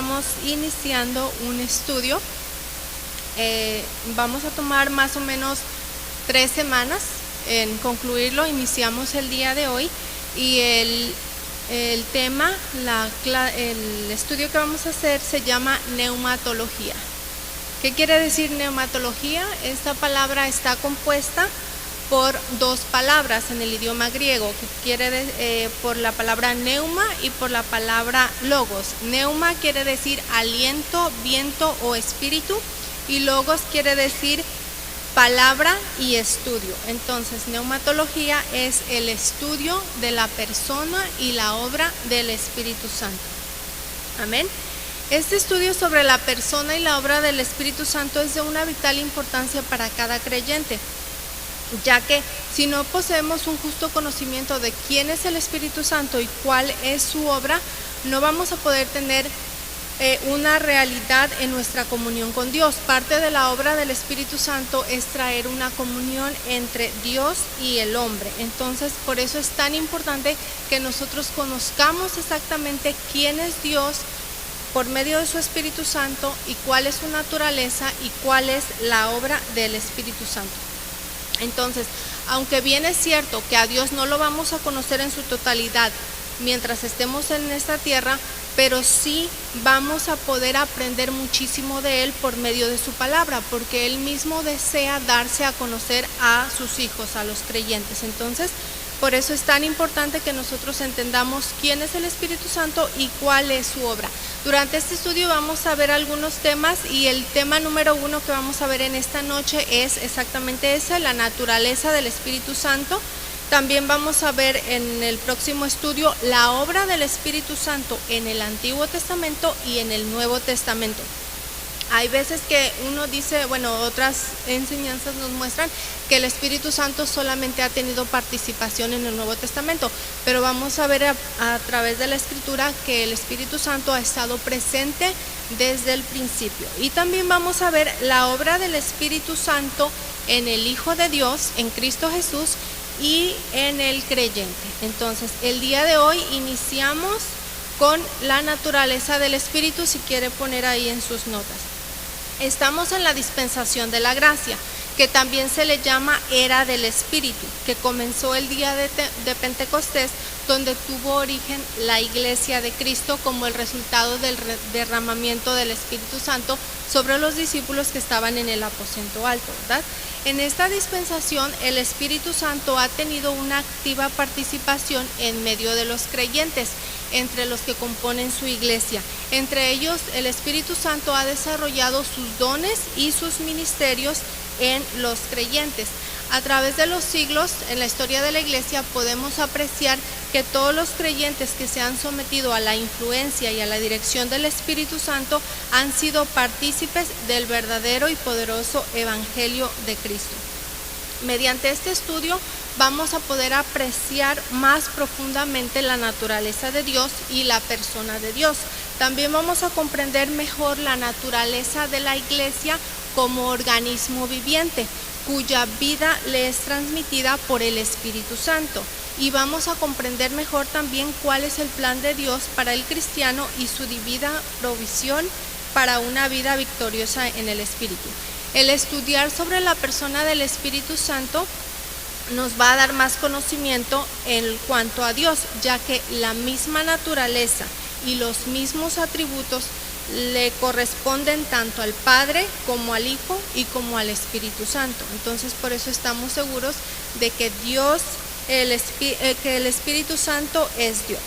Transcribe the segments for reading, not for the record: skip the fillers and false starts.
estamos iniciando un estudio. Vamos a tomar más o menos 3 semanas en concluirlo. Iniciamos el día de hoy y el tema, el estudio que vamos a hacer se llama neumatología. ¿Qué quiere decir neumatología? Esta palabra está compuesta por 2 palabras en el idioma griego, que por la palabra neuma y por la palabra logos. Neuma quiere decir aliento, viento o espíritu, y logos quiere decir palabra y estudio. Entonces, neumatología es el estudio de la persona y la obra del Espíritu Santo. Amén. Este estudio sobre la persona y la obra del Espíritu Santo es de una vital importancia para cada creyente, ya que si no poseemos un justo conocimiento de quién es el Espíritu Santo y cuál es su obra, no vamos a poder tener una realidad en nuestra comunión con Dios. Parte de la obra del Espíritu Santo es traer una comunión entre Dios y el hombre. Entonces, por eso es tan importante que nosotros conozcamos exactamente quién es Dios por medio de su Espíritu Santo y cuál es su naturaleza y cuál es la obra del Espíritu Santo. Entonces, aunque bien es cierto que a Dios no lo vamos a conocer en su totalidad mientras estemos en esta tierra, pero sí vamos a poder aprender muchísimo de Él por medio de su palabra, porque Él mismo desea darse a conocer a sus hijos, a los creyentes. Entonces, por eso es tan importante que nosotros entendamos quién es el Espíritu Santo y cuál es su obra. Durante este estudio vamos a ver algunos temas y el tema número 1 que vamos a ver en esta noche es exactamente ese, la naturaleza del Espíritu Santo. También vamos a ver en el próximo estudio la obra del Espíritu Santo en el Antiguo Testamento y en el Nuevo Testamento. Hay veces que uno dice, otras enseñanzas nos muestran que el Espíritu Santo solamente ha tenido participación en el Nuevo Testamento, pero vamos a ver a través de la Escritura que el Espíritu Santo ha estado presente desde el principio. Y también vamos a ver la obra del Espíritu Santo en el Hijo de Dios, en Cristo Jesús, y en el creyente. Entonces, el día de hoy iniciamos con la naturaleza del Espíritu, si quiere poner ahí en sus notas. Estamos en la dispensación de la gracia, que también se le llama era del Espíritu, que comenzó el día de Pentecostés, donde tuvo origen la Iglesia de Cristo como el resultado del derramamiento del Espíritu Santo sobre los discípulos que estaban en el aposento alto, ¿verdad? En esta dispensación, el Espíritu Santo ha tenido una activa participación en medio de los creyentes, entre los que componen su iglesia. Entre ellos, el Espíritu Santo ha desarrollado sus dones y sus ministerios en los creyentes. A través de los siglos, en la historia de la iglesia, podemos apreciar que todos los creyentes que se han sometido a la influencia y a la dirección del Espíritu Santo han sido partícipes del verdadero y poderoso Evangelio de Cristo. Mediante este estudio vamos a poder apreciar más profundamente la naturaleza de Dios y la persona de Dios. También vamos a comprender mejor la naturaleza de la iglesia como organismo viviente, cuya vida le es transmitida por el Espíritu Santo. Y vamos a comprender mejor también cuál es el plan de Dios para el cristiano y su divina provisión para una vida victoriosa en el Espíritu. El estudiar sobre la persona del Espíritu Santo nos va a dar más conocimiento en cuanto a Dios, ya que la misma naturaleza y los mismos atributos le corresponden tanto al Padre como al Hijo y como al Espíritu Santo. Entonces, por eso estamos seguros de que que el Espíritu Santo es Dios.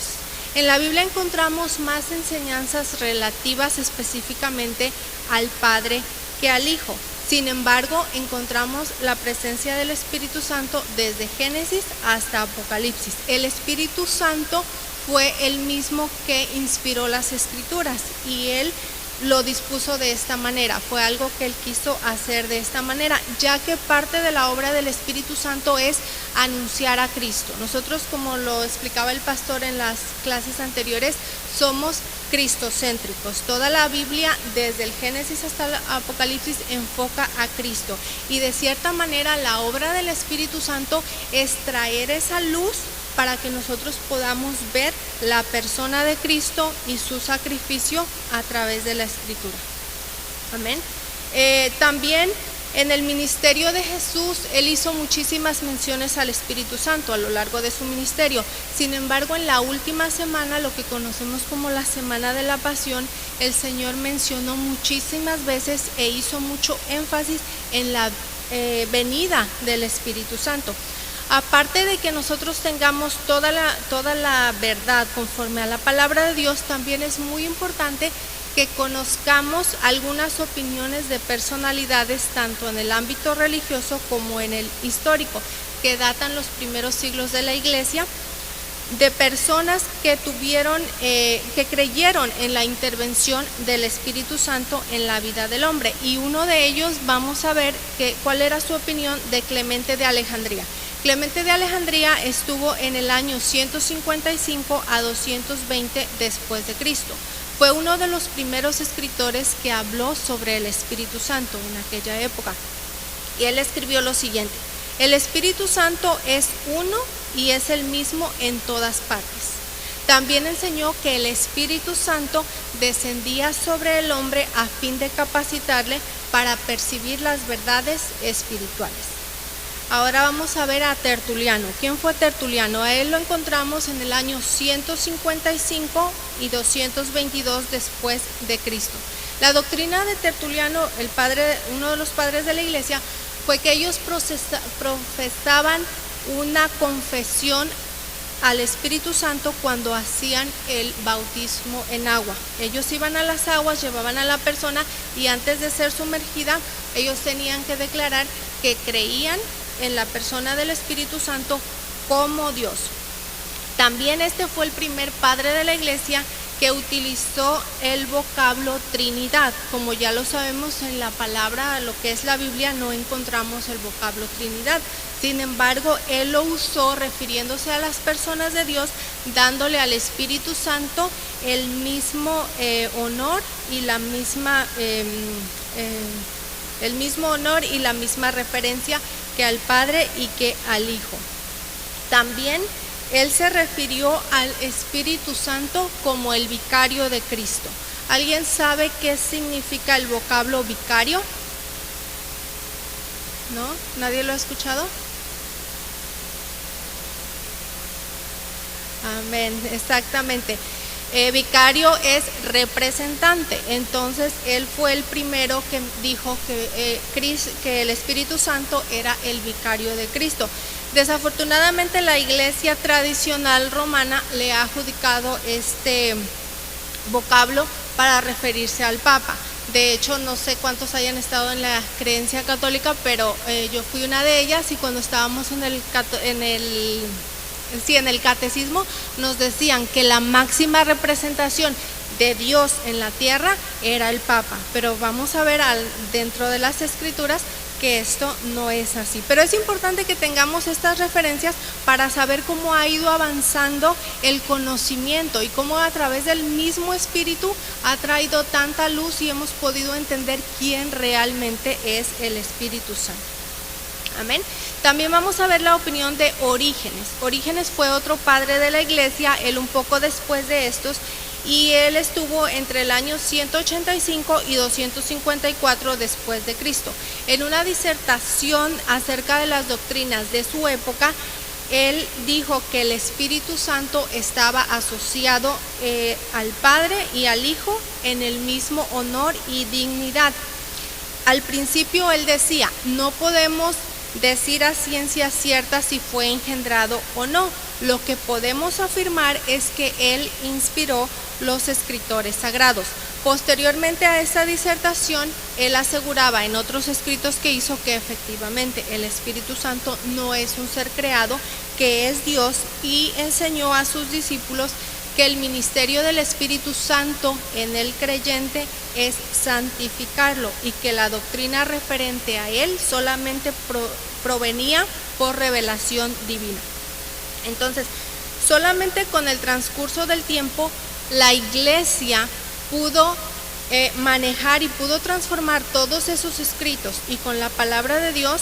En la Biblia encontramos más enseñanzas relativas específicamente al Padre que al Hijo. Sin embargo, encontramos la presencia del Espíritu Santo desde Génesis hasta Apocalipsis. El Espíritu Santo fue el mismo que inspiró las Escrituras y Él lo dispuso de esta manera. Fue algo que Él quiso hacer de esta manera, ya que parte de la obra del Espíritu Santo es anunciar a Cristo. Nosotros, como lo explicaba el pastor en las clases anteriores, somos cristocéntricos. Toda la Biblia, desde el Génesis hasta el Apocalipsis, enfoca a Cristo. Y de cierta manera, la obra del Espíritu Santo es traer esa luz para que nosotros podamos ver la persona de Cristo y su sacrificio a través de la Escritura. Amén. También en el ministerio de Jesús, Él hizo muchísimas menciones al Espíritu Santo a lo largo de su ministerio. Sin embargo, en la última semana, lo que conocemos como la Semana de la Pasión, el Señor mencionó muchísimas veces e hizo mucho énfasis en la venida del Espíritu Santo. Aparte de que nosotros tengamos toda la verdad conforme a la palabra de Dios, también es muy importante que conozcamos algunas opiniones de personalidades tanto en el ámbito religioso como en el histórico, que datan los primeros siglos de la iglesia, de personas que que creyeron en la intervención del Espíritu Santo en la vida del hombre. Y uno de ellos, vamos a ver cuál era su opinión de Clemente de Alejandría. Clemente de Alejandría estuvo en el año 155 a 220 después de Cristo. Fue uno de los primeros escritores que habló sobre el Espíritu Santo en aquella época. Y él escribió lo siguiente: el Espíritu Santo es uno y es el mismo en todas partes. También enseñó que el Espíritu Santo descendía sobre el hombre a fin de capacitarle para percibir las verdades espirituales. Ahora vamos a ver a Tertuliano. ¿Quién fue Tertuliano? A él lo encontramos en el año 155 y 222 después de Cristo. La doctrina de Tertuliano, uno de los padres de la iglesia, fue que ellos profesaban una confesión al Espíritu Santo cuando hacían el bautismo en agua. Ellos iban a las aguas, llevaban a la persona y antes de ser sumergida, ellos tenían que declarar que creían en la persona del Espíritu Santo como Dios. También este fue el primer padre de la iglesia que utilizó el vocablo Trinidad. Como ya lo sabemos, en la palabra, lo que es la Biblia, no encontramos el vocablo Trinidad. Sin embargo, él lo usó refiriéndose a las personas de Dios, dándole al Espíritu Santo el mismo honor y la misma referencia que al Padre y que al Hijo. También él se refirió al Espíritu Santo como el vicario de Cristo. ¿Alguien sabe qué significa el vocablo vicario? ¿No? ¿Nadie lo ha escuchado? Amén, exactamente. Vicario es representante. Entonces él fue el primero que dijo que el Espíritu Santo era el vicario de Cristo. Desafortunadamente la iglesia tradicional romana le ha adjudicado este vocablo para referirse al Papa. De hecho, no sé cuántos hayan estado en la creencia católica, pero yo fui una de ellas, y cuando estábamos en el catecismo nos decían que la máxima representación de Dios en la tierra era el Papa, pero vamos a ver dentro de las escrituras que esto no es así. Pero es importante que tengamos estas referencias para saber cómo ha ido avanzando el conocimiento y cómo a través del mismo Espíritu ha traído tanta luz y hemos podido entender quién realmente es el Espíritu Santo. Amén. También vamos a ver la opinión de Orígenes. Orígenes fue otro padre de la iglesia, él un poco después de estos, y él estuvo entre el año 185 y 254 después de Cristo. En una disertación acerca de las doctrinas de su época, él dijo que el Espíritu Santo estaba asociado al Padre y al Hijo en el mismo honor y dignidad. Al principio él decía, no podemos decir a ciencia cierta si fue engendrado o no. Lo que podemos afirmar es que él inspiró los escritores sagrados. Posteriormente a esta disertación, él aseguraba en otros escritos que hizo que efectivamente el Espíritu Santo no es un ser creado, que es Dios, y enseñó a sus discípulos que el ministerio del Espíritu Santo en el creyente es santificarlo y que la doctrina referente a él solamente provenía por revelación divina. Entonces, solamente con el transcurso del tiempo, la iglesia pudo manejar y pudo transformar todos esos escritos, y con la palabra de Dios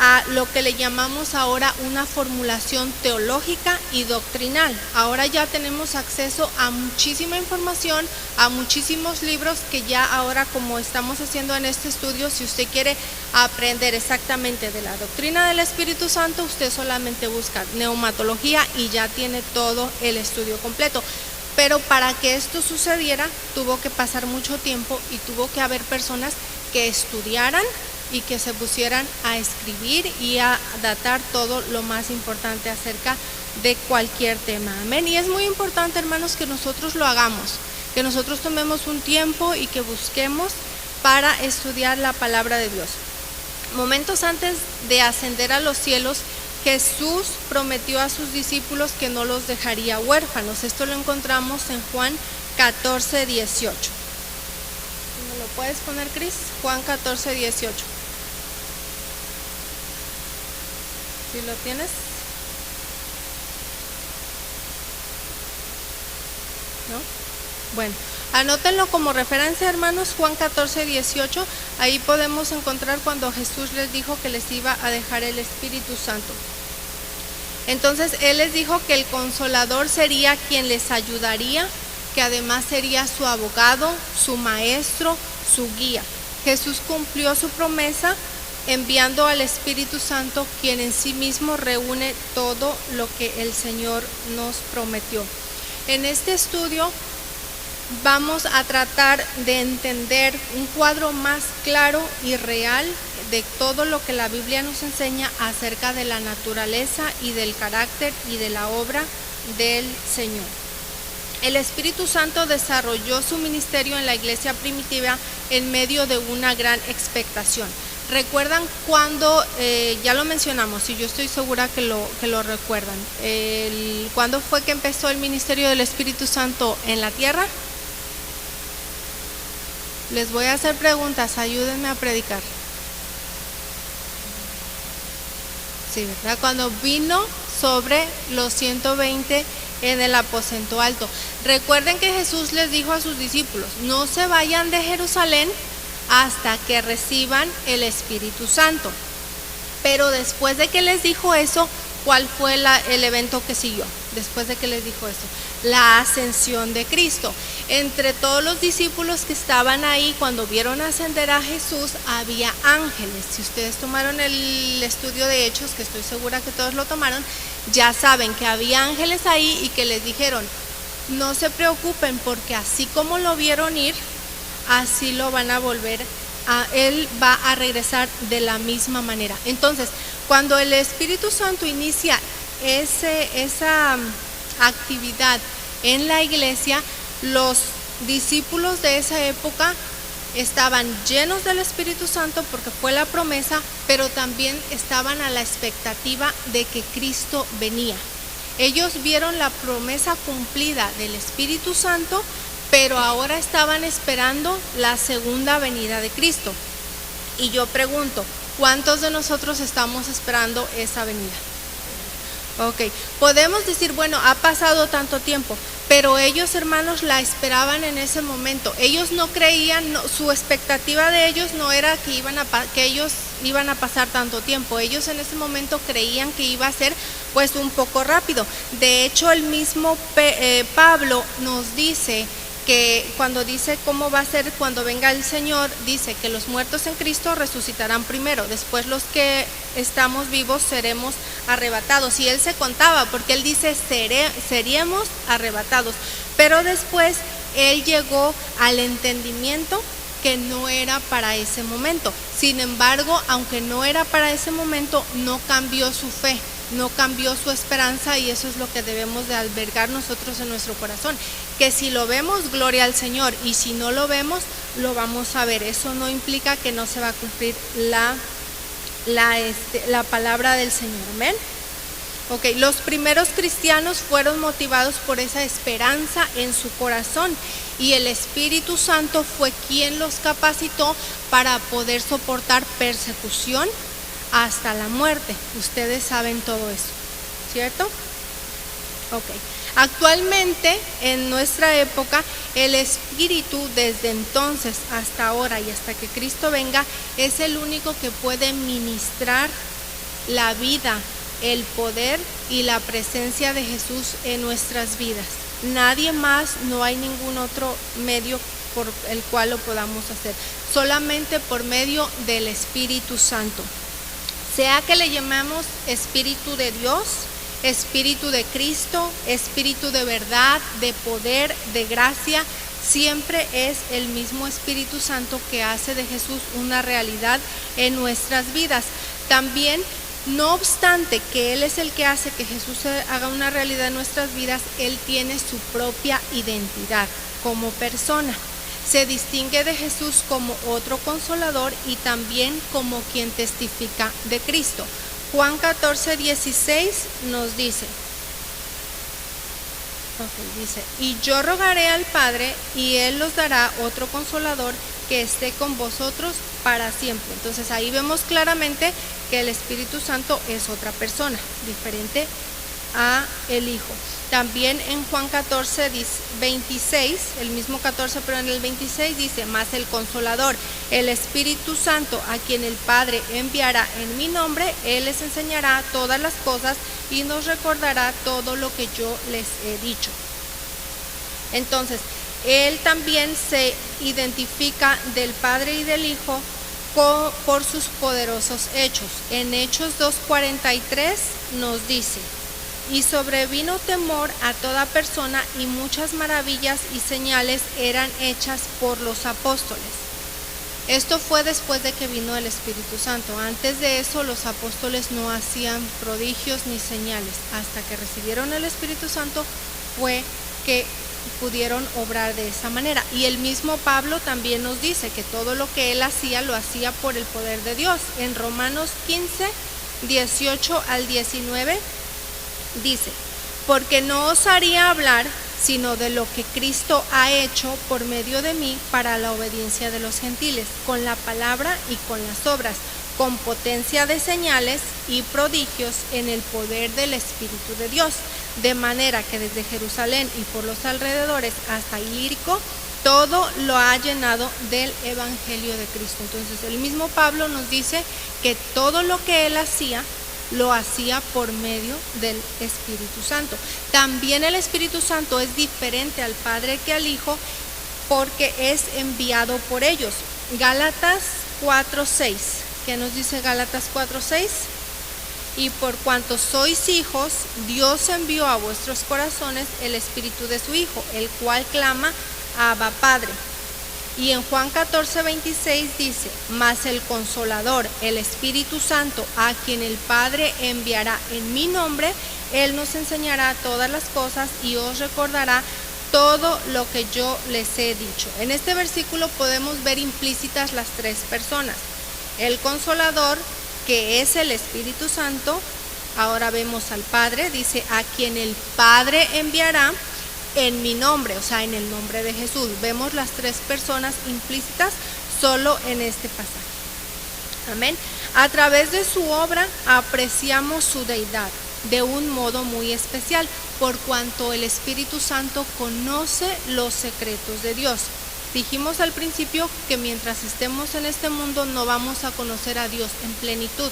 a lo que le llamamos ahora una formulación teológica y doctrinal. Ahora ya tenemos acceso a muchísima información, a muchísimos libros que ya ahora, como estamos haciendo en este estudio, si usted quiere aprender exactamente de la doctrina del Espíritu Santo, usted solamente busca neumatología y ya tiene todo el estudio completo. Pero para que esto sucediera, tuvo que pasar mucho tiempo y tuvo que haber personas que estudiaran y que se pusieran a escribir y a datar todo lo más importante acerca de cualquier tema. Amén. Y es muy importante, hermanos, que nosotros lo hagamos, que nosotros tomemos un tiempo y que busquemos para estudiar la palabra de Dios. Momentos antes de ascender a los cielos, Jesús prometió a sus discípulos que no los dejaría huérfanos. Esto lo encontramos en Juan 14:18. ¿Me lo puedes poner, Cris? Juan 14:18. ¿Sí lo tienes? ¿No? Bueno, anótenlo como referencia, hermanos, Juan 14:18. Ahí podemos encontrar cuando Jesús les dijo que les iba a dejar el Espíritu Santo. Entonces, Él les dijo que el Consolador sería quien les ayudaría, que además sería su abogado, su maestro, su guía. Jesús cumplió su promesa enviando al Espíritu Santo, quien en sí mismo reúne todo lo que el Señor nos prometió. En este estudio vamos a tratar de entender un cuadro más claro y real de todo lo que la Biblia nos enseña acerca de la naturaleza y del carácter y de la obra del Señor. El Espíritu Santo desarrolló su ministerio en la iglesia primitiva en medio de una gran expectación. ¿Recuerdan cuando, ya lo mencionamos y yo estoy segura que lo recuerdan, cuándo fue que empezó el ministerio del Espíritu Santo en la tierra? Les voy a hacer preguntas, ayúdenme a predicar. Sí, ¿verdad? Cuando vino sobre los 120 en el aposento alto. Recuerden que Jesús les dijo a sus discípulos, no se vayan de Jerusalén hasta que reciban el Espíritu Santo. Pero después de que les dijo eso, ¿cuál fue el evento que siguió? Después de que les dijo eso, la ascensión de Cristo. Entre todos los discípulos que estaban ahí cuando vieron ascender a Jesús, había ángeles. Si ustedes tomaron el estudio de Hechos, que estoy segura que todos lo tomaron, ya saben que había ángeles ahí y que les dijeron, no se preocupen porque así como lo vieron ir, así lo van a volver Él va a regresar de la misma manera. Entonces, cuando el Espíritu Santo inicia esa actividad en la iglesia, los discípulos de esa época estaban llenos del Espíritu Santo porque fue la promesa, pero también estaban a la expectativa de que Cristo venía. Ellos vieron la promesa cumplida del Espíritu Santo, pero ahora estaban esperando la segunda venida de Cristo. Y yo pregunto, ¿cuántos de nosotros estamos esperando esa venida? Ok, podemos decir, bueno, ha pasado tanto tiempo, pero ellos, hermanos, la esperaban en ese momento. Ellos no creían, su expectativa de ellos no era que ellos iban a pasar tanto tiempo. Ellos en ese momento creían que iba a ser pues un poco rápido. De hecho, el mismo Pablo nos dice que cuando dice cómo va a ser cuando venga el Señor, dice que los muertos en Cristo resucitarán primero, después los que estamos vivos seremos arrebatados. Y él se contaba porque él dice seríamos arrebatados, pero después él llegó al entendimiento que no era para ese momento. Sin embargo, aunque no era para ese momento, no cambió su fe, no cambió su esperanza, y eso es lo que debemos de albergar nosotros en nuestro corazón, que si lo vemos, gloria al Señor, y si no lo vemos, lo vamos a ver. Eso no implica que no se va a cumplir la palabra del Señor. Amén. Ok, los primeros cristianos fueron motivados por esa esperanza en su corazón, y el Espíritu Santo fue quien los capacitó para poder soportar persecución hasta la muerte. Ustedes saben todo eso, ¿cierto? Ok. Actualmente, en nuestra época, el Espíritu desde entonces hasta ahora y hasta que Cristo venga, es el único que puede ministrar la vida, el poder y la presencia de Jesús en nuestras vidas. Nadie más, no hay ningún otro medio por el cual lo podamos hacer, solamente por medio del Espíritu Santo. Sea que le llamemos Espíritu de Dios, Espíritu de Cristo, Espíritu de verdad, de poder, de gracia, siempre es el mismo Espíritu Santo que hace de Jesús una realidad en nuestras vidas. También, no obstante que Él es el que hace que Jesús haga una realidad en nuestras vidas, Él tiene su propia identidad como persona. Se distingue de Jesús como otro consolador y también como quien testifica de Cristo. Juan 14:16 nos dice, y yo rogaré al Padre y Él os dará otro consolador que esté con vosotros para siempre. Entonces ahí vemos claramente que el Espíritu Santo es otra persona, diferente a el Hijo. También en Juan 14:26, el mismo 14 pero en el 26 dice, mas el Consolador, el Espíritu Santo, a quien el Padre enviará en mi nombre, Él les enseñará todas las cosas y nos recordará todo lo que yo les he dicho. Entonces, Él también se identifica del Padre y del Hijo por sus poderosos hechos. En Hechos 2:43 nos dice, y sobrevino temor a toda persona y muchas maravillas y señales eran hechas por los apóstoles. Esto fue después de que vino el Espíritu Santo. Antes de eso los apóstoles no hacían prodigios ni señales. Hasta que recibieron el Espíritu Santo fue que pudieron obrar de esa manera. Y el mismo Pablo también nos dice que todo lo que él hacía lo hacía por el poder de Dios. En Romanos 15:18 al 19 dice, porque no os haría hablar sino de lo que Cristo ha hecho por medio de mí para la obediencia de los gentiles, con la palabra y con las obras, con potencia de señales y prodigios en el poder del Espíritu de Dios, de manera que desde Jerusalén y por los alrededores hasta Ilírico, todo lo ha llenado del Evangelio de Cristo. Entonces el mismo Pablo nos dice que todo lo que él hacía, lo hacía por medio del Espíritu Santo. También el Espíritu Santo es diferente al Padre que al Hijo porque es enviado por ellos. Gálatas 4:6. ¿Qué nos dice Gálatas 4:6? Y por cuanto sois hijos, Dios envió a vuestros corazones el Espíritu de su Hijo, el cual clama, Abba Padre. Y en Juan 14:26 dice, mas el Consolador, el Espíritu Santo, a quien el Padre enviará en mi nombre, Él nos enseñará todas las cosas y os recordará todo lo que yo les he dicho. En este versículo podemos ver implícitas las tres personas. El Consolador, que es el Espíritu Santo, ahora vemos al Padre, dice, a quien el Padre enviará en mi nombre, o sea, en el nombre de Jesús. Vemos las tres personas implícitas solo en este pasaje. Amén. A través de su obra apreciamos su deidad de un modo muy especial, por cuanto el Espíritu Santo conoce los secretos de Dios. Dijimos al principio que mientras estemos en este mundo no vamos a conocer a Dios en plenitud,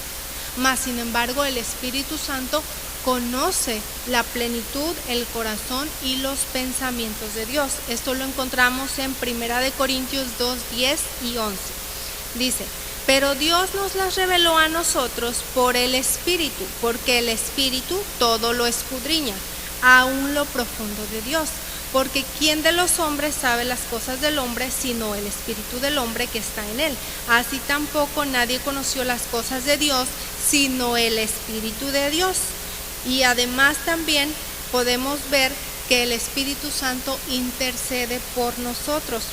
mas sin embargo el Espíritu Santo conoce la plenitud, el corazón y los pensamientos de Dios. Esto lo encontramos en 1 Corintios 2:10 y 11. Dice, pero Dios nos las reveló a nosotros por el Espíritu, porque el Espíritu todo lo escudriña, aún lo profundo de Dios. Porque ¿quién de los hombres sabe las cosas del hombre sino el Espíritu del hombre que está en él? Así tampoco nadie conoció las cosas de Dios sino el Espíritu de Dios. Y además también podemos ver que el Espíritu Santo intercede por nosotros.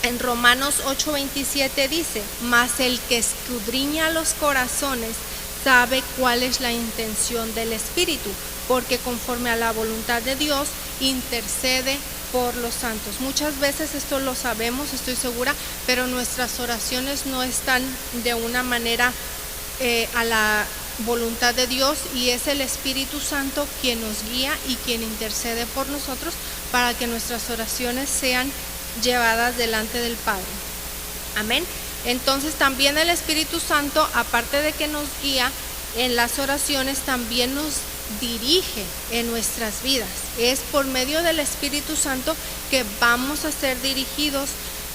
En Romanos 8:27 dice, mas el que escudriña los corazones sabe cuál es la intención del Espíritu, porque conforme a la voluntad de Dios intercede por los santos. Muchas veces esto lo sabemos, estoy segura, pero nuestras oraciones no están de una manera a la voluntad de Dios, y es el Espíritu Santo quien nos guía y quien intercede por nosotros para que nuestras oraciones sean llevadas delante del Padre. Amén. Entonces también el Espíritu Santo, aparte de que nos guía, en las oraciones también nos dirige en nuestras vidas. Es por medio del Espíritu Santo que vamos a ser dirigidos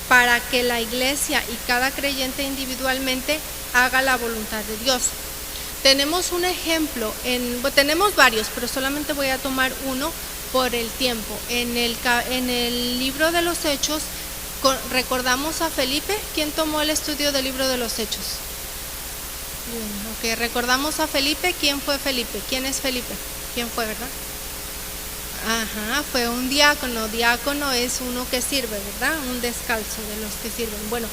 para que la iglesia y cada creyente individualmente haga la voluntad de Dios. Tenemos un ejemplo, tenemos varios, pero solamente voy a tomar uno por el tiempo. En el libro de los Hechos recordamos a Felipe. ¿Quién tomó el estudio del libro de los Hechos? Bien, ok, recordamos a Felipe. ¿Quién fue Felipe? ¿Quién es Felipe? ¿Quién fue, verdad? Ajá, fue un diácono. Diácono es uno que sirve, ¿verdad? Un descalzo de los que sirven. Bueno,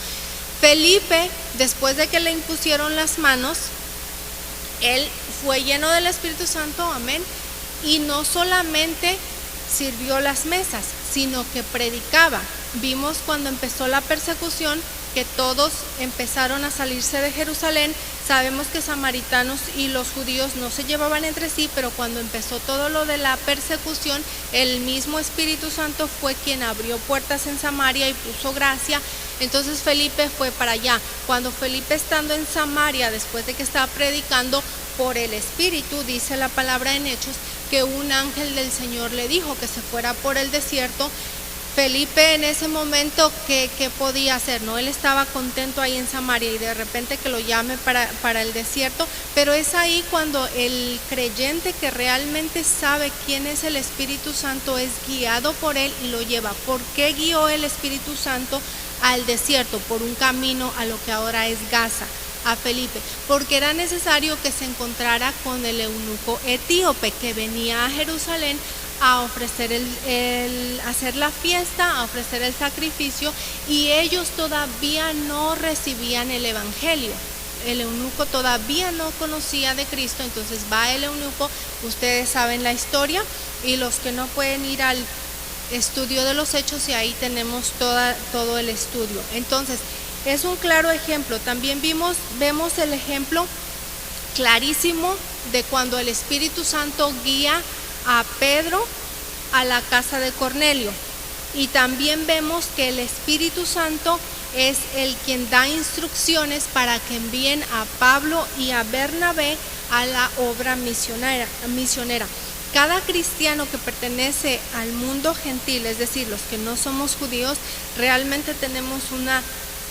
Felipe, después de que le impusieron las manos, él fue lleno del Espíritu Santo, amén, y no solamente sirvió las mesas, sino que predicaba. Vimos cuando empezó la persecución que todos empezaron a salirse de Jerusalén. Sabemos que samaritanos y los judíos no se llevaban entre sí, pero cuando empezó todo lo de la persecución, el mismo Espíritu Santo fue quien abrió puertas en Samaria y puso gracia. Entonces Felipe fue para allá. Cuando Felipe, estando en Samaria, después de que estaba predicando por el Espíritu, dice la palabra en Hechos, que un ángel del Señor le dijo que se fuera por el desierto. Felipe en ese momento, ¿qué podía hacer? ¿No? Él estaba contento ahí en Samaria y de repente que lo llame para el desierto, pero es ahí cuando el creyente que realmente sabe quién es el Espíritu Santo es guiado por él y lo lleva. ¿Por qué guió el Espíritu Santo al desierto? Por un camino a lo que ahora es Gaza, a Felipe, porque era necesario que se encontrara con el eunuco etíope que venía a Jerusalén a ofrecer hacer la fiesta, a ofrecer el sacrificio, y ellos todavía no recibían el evangelio. El eunuco todavía no conocía de Cristo. Entonces va el eunuco, ustedes saben la historia, y los que no pueden ir al estudio de los Hechos, y ahí tenemos todo el estudio. Entonces es un claro ejemplo. También vemos el ejemplo clarísimo de cuando el Espíritu Santo guía a Pedro a la casa de Cornelio, y también vemos que el Espíritu Santo es el quien da instrucciones para que envíen a Pablo y a Bernabé a la obra misionera. Cada cristiano que pertenece al mundo gentil, es decir, los que no somos judíos, realmente tenemos una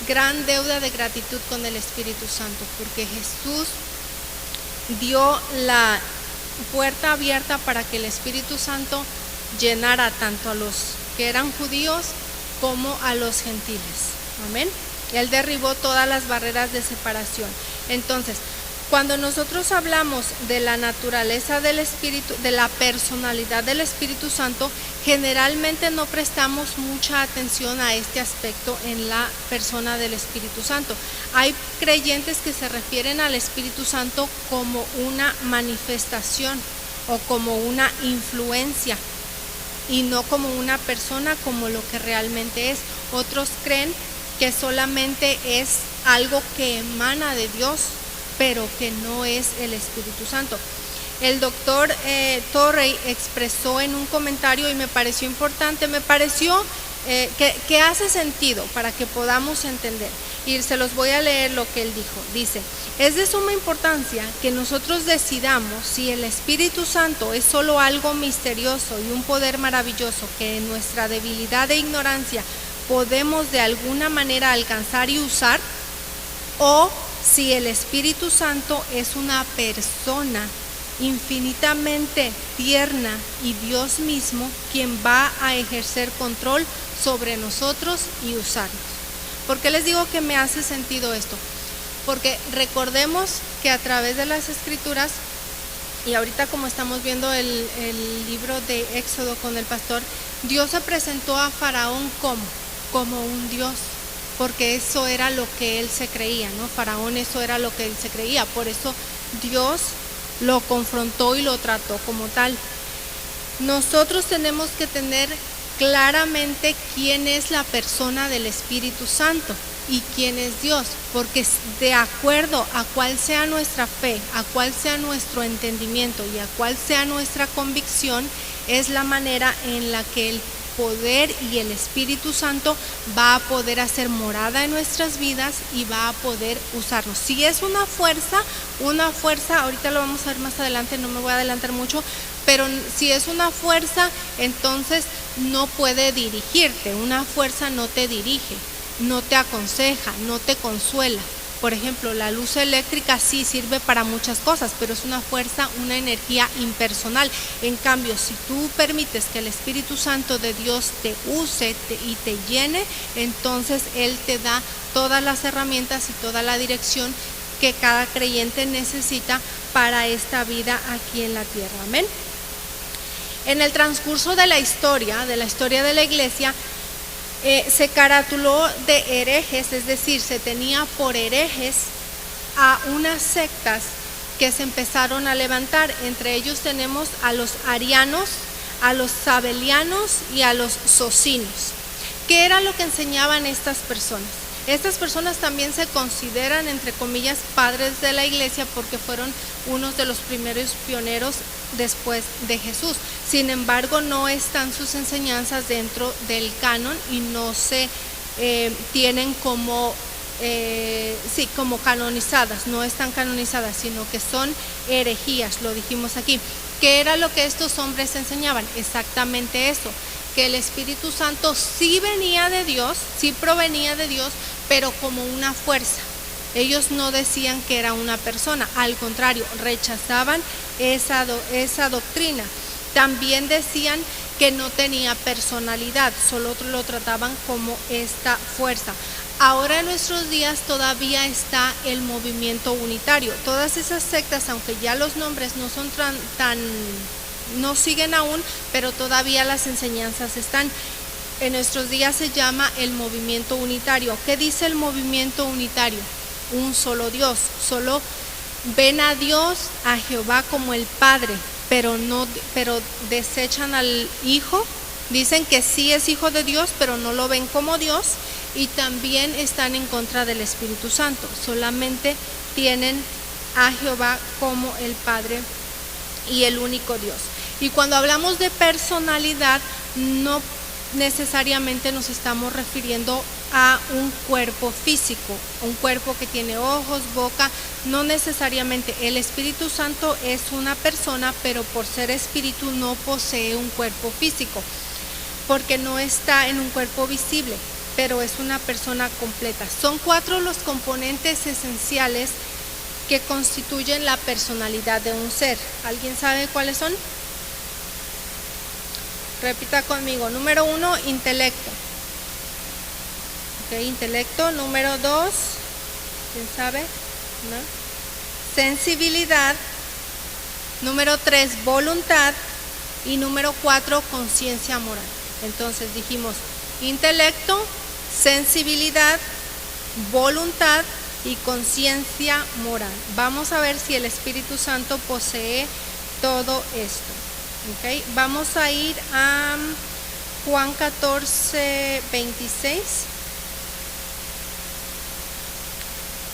gran deuda de gratitud con el Espíritu Santo, porque Jesús dio la puerta abierta para que el Espíritu Santo llenara tanto a los que eran judíos como a los gentiles. Amén. Él derribó todas las barreras de separación. Entonces, cuando nosotros hablamos de la naturaleza del Espíritu, de la personalidad del Espíritu Santo, generalmente no prestamos mucha atención a este aspecto en la persona del Espíritu Santo. Hay creyentes que se refieren al Espíritu Santo como una manifestación o como una influencia, y no como una persona, como lo que realmente es. Otros creen que solamente es algo que emana de Dios, pero que no es el Espíritu Santo. El doctor Torrey expresó en un comentario, y me pareció importante, que hace sentido para que podamos entender, y se los voy a leer lo que él dijo. Dice: es de suma importancia que nosotros decidamos si el Espíritu Santo es solo algo misterioso y un poder maravilloso que en nuestra debilidad e ignorancia podemos de alguna manera alcanzar y usar, o si el Espíritu Santo es una persona infinitamente tierna y Dios mismo quien va a ejercer control sobre nosotros y usarnos. ¿Por qué les digo que me hace sentido esto? Porque recordemos que a través de las Escrituras, y ahorita como estamos viendo el libro de Éxodo con el pastor, Dios se presentó a Faraón como un Dios, porque eso era lo que él se creía, ¿no? Faraón, eso era lo que él se creía. Por eso Dios lo confrontó y lo trató como tal. Nosotros tenemos que tener claramente quién es la persona del Espíritu Santo y quién es Dios, porque de acuerdo a cuál sea nuestra fe, a cuál sea nuestro entendimiento y a cuál sea nuestra convicción, es la manera en la que poder y el Espíritu Santo va a poder hacer morada en nuestras vidas y va a poder usarnos. Si es una fuerza, ahorita lo vamos a ver más adelante, no me voy a adelantar mucho, pero si es una fuerza, entonces no puede dirigirte. Una fuerza no te dirige, no te aconseja, no te consuela. Por ejemplo, la luz eléctrica sí sirve para muchas cosas, pero es una fuerza, una energía impersonal. En cambio, si tú permites que el Espíritu Santo de Dios te use y te llene, entonces Él te da todas las herramientas y toda la dirección que cada creyente necesita para esta vida aquí en la tierra. Amén. En el transcurso de la historia de la iglesia, se caratuló de herejes, es decir, se tenía por herejes a unas sectas que se empezaron a levantar. Entre ellos tenemos a los arianos, a los sabelianos y a los socinos. ¿Qué era lo que enseñaban estas personas? Estas personas también se consideran, entre comillas, padres de la iglesia porque fueron unos de los primeros pioneros después de Jesús. Sin embargo, no están sus enseñanzas dentro del canon y no se tienen como canonizadas, no están canonizadas, sino que son herejías, lo dijimos aquí. ¿Qué era lo que estos hombres enseñaban? Exactamente eso, que el Espíritu Santo sí venía de Dios, sí provenía de Dios, pero como una fuerza. Ellos no decían que era una persona, al contrario, rechazaban esa doctrina. También decían que no tenía personalidad, solo lo trataban como esta fuerza. Ahora en nuestros días todavía está el movimiento unitario. Todas esas sectas, aunque ya los nombres no son no siguen aún, pero todavía las enseñanzas están. En nuestros días se llama el movimiento unitario. ¿Qué dice el movimiento unitario? Un solo Dios, solo ven a Dios, a Jehová como el Padre, pero desechan al Hijo. Dicen que sí es Hijo de Dios, pero no lo ven como Dios, y también están en contra del Espíritu Santo. Solamente tienen a Jehová como el Padre y el único Dios. Y cuando hablamos de personalidad, no necesariamente nos estamos refiriendo a un cuerpo físico, un cuerpo que tiene ojos, boca, no necesariamente. El Espíritu Santo es una persona, pero por ser espíritu no posee un cuerpo físico, porque no está en un cuerpo visible, pero es una persona completa. Son 4 los componentes esenciales que constituyen la personalidad de un ser. ¿Alguien sabe cuáles son? Repita conmigo. Número 1, intelecto. Ok, intelecto. Número 2, ¿quién sabe? ¿No? Sensibilidad. Número 3, voluntad. Y número 4, conciencia moral. Entonces dijimos intelecto, sensibilidad, voluntad y conciencia moral. Vamos a ver si el Espíritu Santo posee todo esto. Okay. Vamos a ir a Juan 14, 26.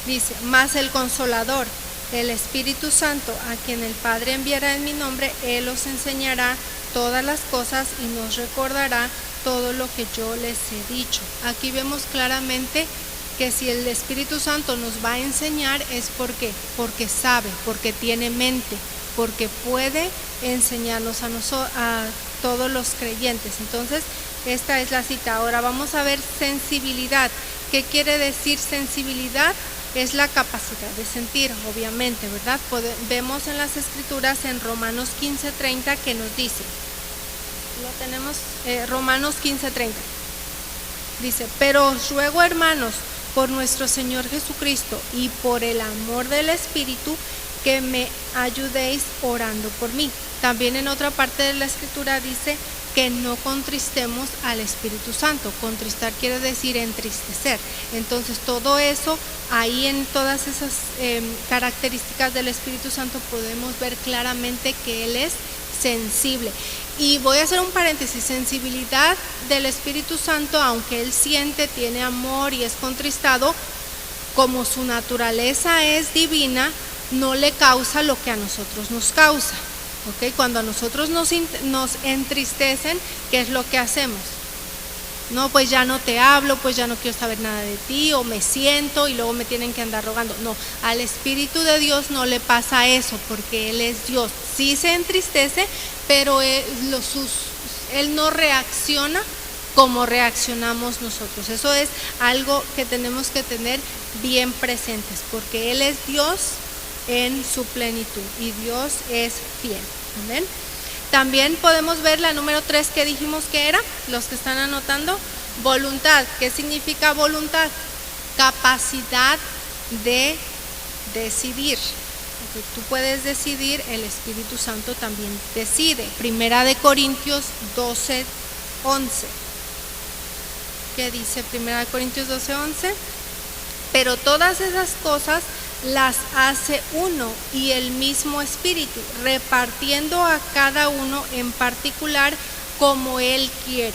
Dice, mas el Consolador, el Espíritu Santo, a quien el Padre enviará en mi nombre, Él os enseñará todas las cosas y nos recordará todo lo que yo les he dicho. Aquí vemos claramente que si el Espíritu Santo nos va a enseñar es porque sabe, porque tiene mente, porque puede enseñarnos a todos los creyentes. Entonces, esta es la cita. Ahora vamos a ver sensibilidad. ¿Qué quiere decir sensibilidad? Es la capacidad de sentir, obviamente, ¿verdad? Vemos en las Escrituras en Romanos 15:30 que nos dice, lo tenemos, Romanos 15:30. Dice, pero os ruego, hermanos, por nuestro Señor Jesucristo y por el amor del Espíritu, que me ayudéis orando por mí. También en otra parte de la Escritura dice que no contristemos al Espíritu Santo. Contristar quiere decir entristecer. Entonces todo eso, ahí en todas esas características del Espíritu Santo podemos ver claramente que Él es sensible. Y voy a hacer un paréntesis, sensibilidad del Espíritu Santo, aunque Él siente, tiene amor y es contristado, como su naturaleza es divina, no le causa lo que a nosotros nos causa, ¿ok? Cuando a nosotros nos entristecen, ¿qué es lo que hacemos? No, pues ya no te hablo, pues ya no quiero saber nada de ti, o me siento y luego me tienen que andar rogando. No, al Espíritu de Dios no le pasa eso, porque Él es Dios. Sí se entristece, pero Él no reacciona como reaccionamos nosotros. Eso es algo que tenemos que tener bien presentes, porque Él es Dios en su plenitud y Dios es fiel. Amén. También podemos ver la número 3 que dijimos que era, los que están anotando, voluntad. ¿Qué significa voluntad? Capacidad de decidir. Okay, tú puedes decidir, el Espíritu Santo también decide. Primera de Corintios 12:11. ¿Qué dice Primera de Corintios 12:11? Pero todas esas cosas las hace uno y el mismo Espíritu, repartiendo a cada uno en particular como Él quiere.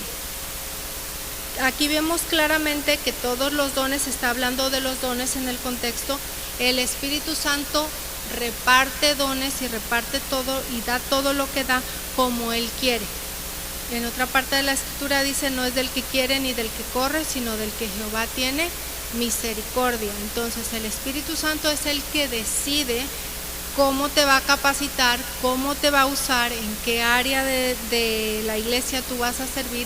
Aquí vemos claramente que todos los dones, está hablando de los dones en el contexto, el Espíritu Santo reparte dones y reparte todo y da todo lo que da como Él quiere. En otra parte de la Escritura dice, no es del que quiere ni del que corre, sino del que Jehová tiene misericordia. Entonces el Espíritu Santo es el que decide cómo te va a capacitar, cómo te va a usar, en qué área de la iglesia tú vas a servir,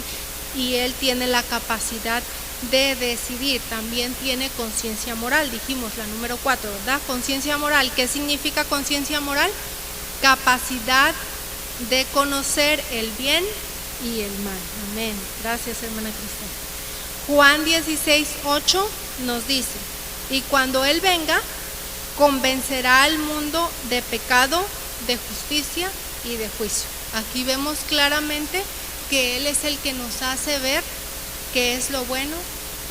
y Él tiene la capacidad de decidir. También tiene conciencia moral, dijimos la número 4, ¿verdad? Conciencia moral. ¿Qué significa conciencia moral? Capacidad de conocer el bien y el mal. Amén. Gracias, hermana Cristina. Juan 16:8 nos dice, y cuando Él venga, convencerá al mundo de pecado, de justicia y de juicio. Aquí vemos claramente que Él es el que nos hace ver qué es lo bueno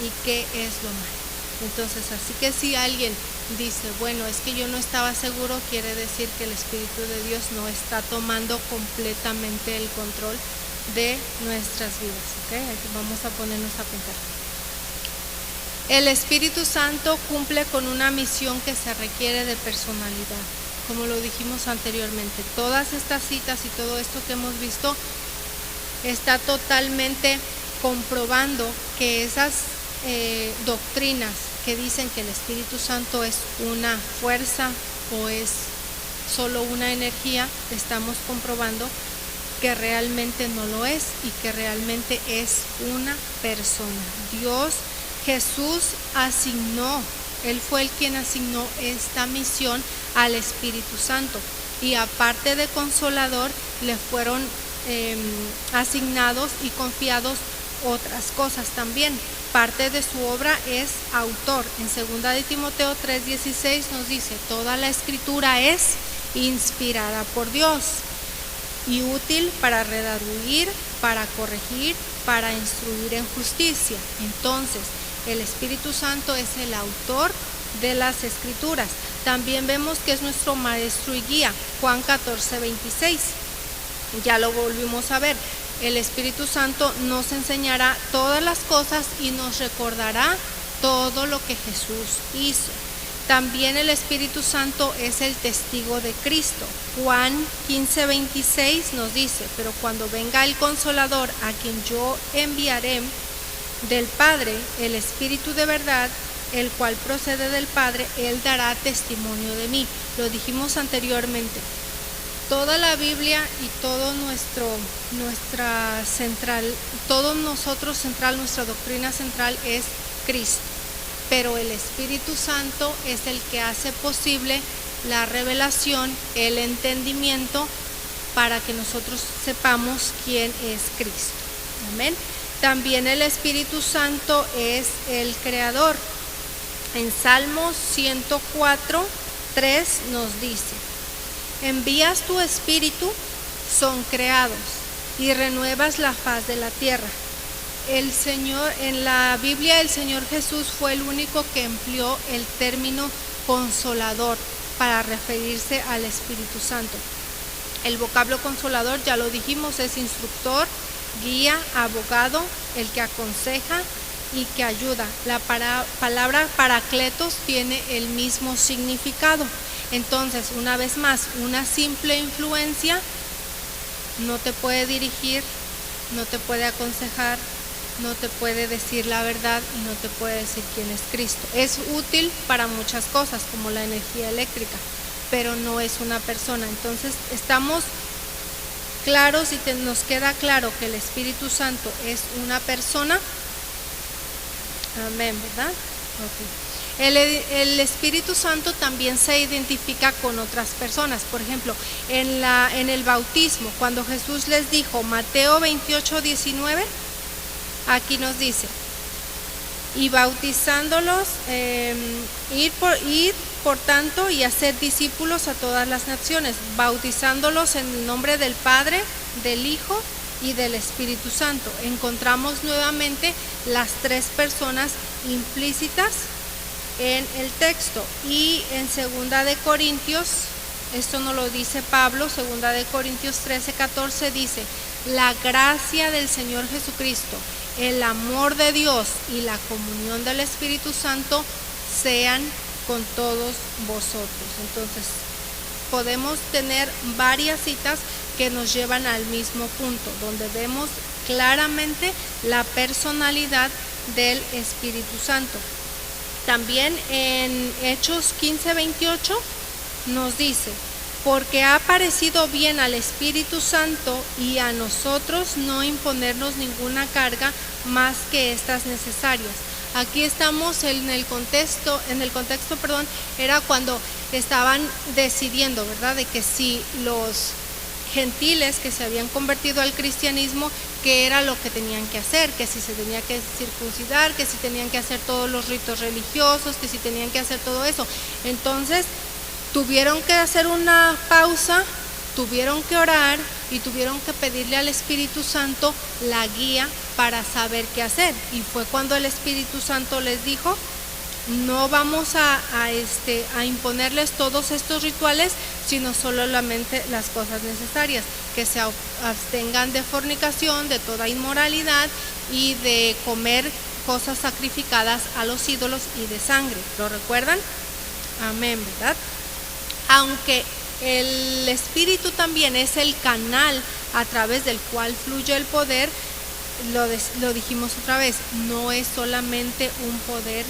y qué es lo malo. Entonces, así que si alguien dice, bueno, es que yo no estaba seguro, quiere decir que el Espíritu de Dios no está tomando completamente el control de nuestras vidas. ¿Okay? Aquí vamos a ponernos a pensar. El Espíritu Santo cumple con una misión que se requiere de personalidad, como lo dijimos anteriormente. Todas estas citas y todo esto que hemos visto está totalmente comprobando que esas doctrinas que dicen que el Espíritu Santo es una fuerza o es solo una energía, estamos comprobando que realmente no lo es y que realmente es una persona. Dios, Jesús asignó, Él fue el quien asignó esta misión al Espíritu Santo, y aparte de Consolador le fueron asignados y confiados otras cosas también. Parte de su obra es autor. En 2 de Timoteo 3:16 nos dice, toda la escritura es inspirada por Dios y útil para redarguir, para corregir, para instruir en justicia. Entonces, el Espíritu Santo es el autor de las escrituras. También vemos que es nuestro maestro y guía. Juan 14:26. Ya lo volvimos a ver. El Espíritu Santo nos enseñará todas las cosas y nos recordará todo lo que Jesús hizo. También el Espíritu Santo es el testigo de Cristo. Juan 15:26 nos dice, pero cuando venga el Consolador, a quien yo enviaré del Padre, el Espíritu de verdad, el cual procede del Padre, Él dará testimonio de mí. Lo dijimos anteriormente. Toda la Biblia y todo nuestra doctrina central es Cristo. Pero el Espíritu Santo es el que hace posible la revelación, el entendimiento, para que nosotros sepamos quién es Cristo. Amén. También el Espíritu Santo es el Creador. En Salmos 104:3 nos dice, envías tu Espíritu, son creados, y renuevas la faz de la tierra. El Señor, en la Biblia, el Señor Jesús fue el único que empleó el término consolador para referirse al Espíritu Santo. El vocablo consolador, ya lo dijimos, es instructor, guía, abogado, el que aconseja y que ayuda. La palabra paracletos tiene el mismo significado. Entonces, una vez más, una simple influencia no te puede dirigir, no te puede aconsejar, no te puede decir la verdad y no te puede decir quién es Cristo. Es útil para muchas cosas, como la energía eléctrica, pero no es una persona. Entonces estamos claros y nos queda claro que el Espíritu Santo es una persona. Amén, ¿verdad? Okay. El Espíritu Santo también se identifica con otras personas. Por ejemplo, en el bautismo, cuando Jesús les dijo, Mateo 28:19, aquí nos dice, y bautizándolos, ir por tanto y hacer discípulos a todas las naciones, bautizándolos en el nombre del Padre, del Hijo y del Espíritu Santo. Encontramos nuevamente las tres personas implícitas en el texto. Y en 2 de Corintios, esto nos lo dice Pablo, 2 de Corintios 13:14 dice, la gracia del Señor Jesucristo, el amor de Dios y la comunión del Espíritu Santo sean con todos vosotros. Entonces, podemos tener varias citas que nos llevan al mismo punto, donde vemos claramente la personalidad del Espíritu Santo. También en Hechos 15:28 nos dice, porque ha parecido bien al Espíritu Santo y a nosotros no imponernos ninguna carga más que estas necesarias. Aquí estamos en el contexto, era cuando estaban decidiendo, ¿verdad?, de que si los gentiles que se habían convertido al cristianismo, qué era lo que tenían que hacer, que si se tenía que circuncidar, que si tenían que hacer todos los ritos religiosos, que si tenían que hacer todo eso. Entonces, tuvieron que hacer una pausa, tuvieron que orar y tuvieron que pedirle al Espíritu Santo la guía para saber qué hacer. Y fue cuando el Espíritu Santo les dijo, no vamos a imponerles todos estos rituales, sino solamente las cosas necesarias, que se abstengan de fornicación, de toda inmoralidad y de comer cosas sacrificadas a los ídolos y de sangre. ¿Lo recuerdan? Amén, ¿verdad? Aunque el Espíritu también es el canal a través del cual fluye el poder, lo dijimos otra vez, no es solamente un poder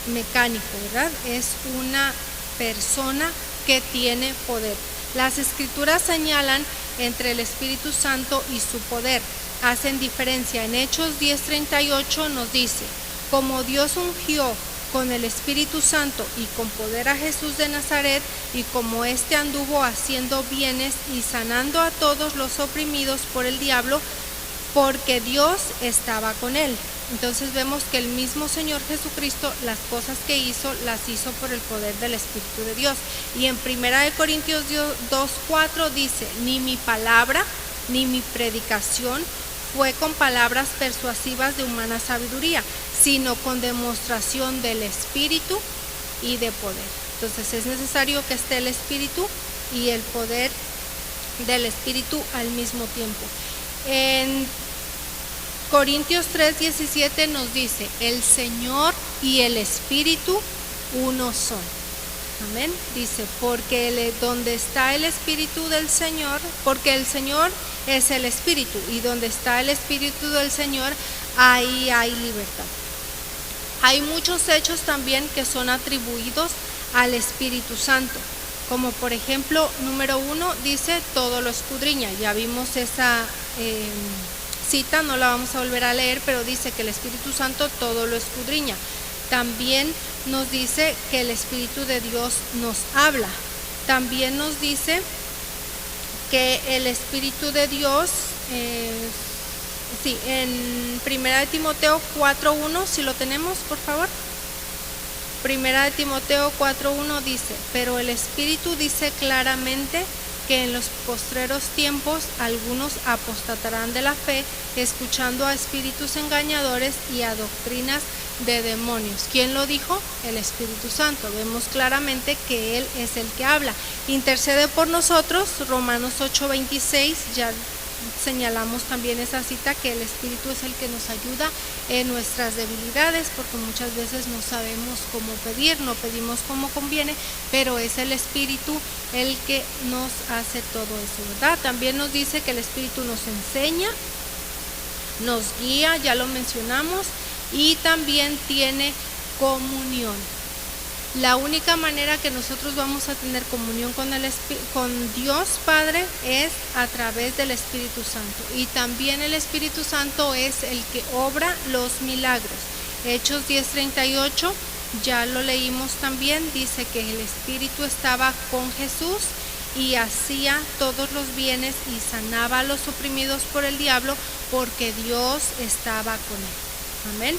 mecánico, ¿verdad? Es una persona que tiene poder. Las Escrituras señalan entre el Espíritu Santo y su poder, hacen diferencia. En Hechos 10:38 nos dice, como Dios ungió con el Espíritu Santo y con poder a Jesús de Nazaret, y como éste anduvo haciendo bienes y sanando a todos los oprimidos por el diablo, porque Dios estaba con él. Entonces vemos que el mismo Señor Jesucristo, las cosas que hizo, las hizo por el poder del Espíritu de Dios. Y en 1 Corintios 2:4 dice, ni mi palabra, ni mi predicación fue con palabras persuasivas de humana sabiduría, sino con demostración del Espíritu y de poder. Entonces es necesario que esté el Espíritu y el poder del Espíritu al mismo tiempo. En Corintios 3:17 nos dice, el Señor y el Espíritu uno son. Amén. Dice, porque donde está el Espíritu del Señor, porque el Señor es el Espíritu, y donde está el Espíritu del Señor, ahí hay libertad. Hay muchos hechos también que son atribuidos al Espíritu Santo, como por ejemplo, número 1 dice, todo lo escudriña. Ya vimos esa cita, no la vamos a volver a leer, pero dice que el Espíritu Santo todo lo escudriña. También nos dice que el Espíritu de Dios nos habla. También nos dice que el Espíritu de Dios, en 1 de Timoteo 4:1, si lo tenemos, por favor. 1 de Timoteo 4:1 dice, pero el Espíritu dice claramente que en los postreros tiempos algunos apostatarán de la fe, escuchando a espíritus engañadores y a doctrinas de demonios. ¿Quién lo dijo? El Espíritu Santo. Vemos claramente que Él es el que habla. Intercede por nosotros, Romanos 8:26, ya señalamos también esa cita, que el Espíritu es el que nos ayuda en nuestras debilidades, porque muchas veces no sabemos cómo pedir, no pedimos como conviene, pero es el Espíritu el que nos hace todo eso, ¿verdad? También nos dice que el Espíritu nos enseña, nos guía, ya lo mencionamos, y también tiene comunión. La única manera que nosotros vamos a tener comunión con Dios Padre es a través del Espíritu Santo. Y también el Espíritu Santo es el que obra los milagros. Hechos 10:38, ya lo leímos también, dice que el Espíritu estaba con Jesús y hacía todos los bienes y sanaba a los oprimidos por el diablo, porque Dios estaba con él. Amén.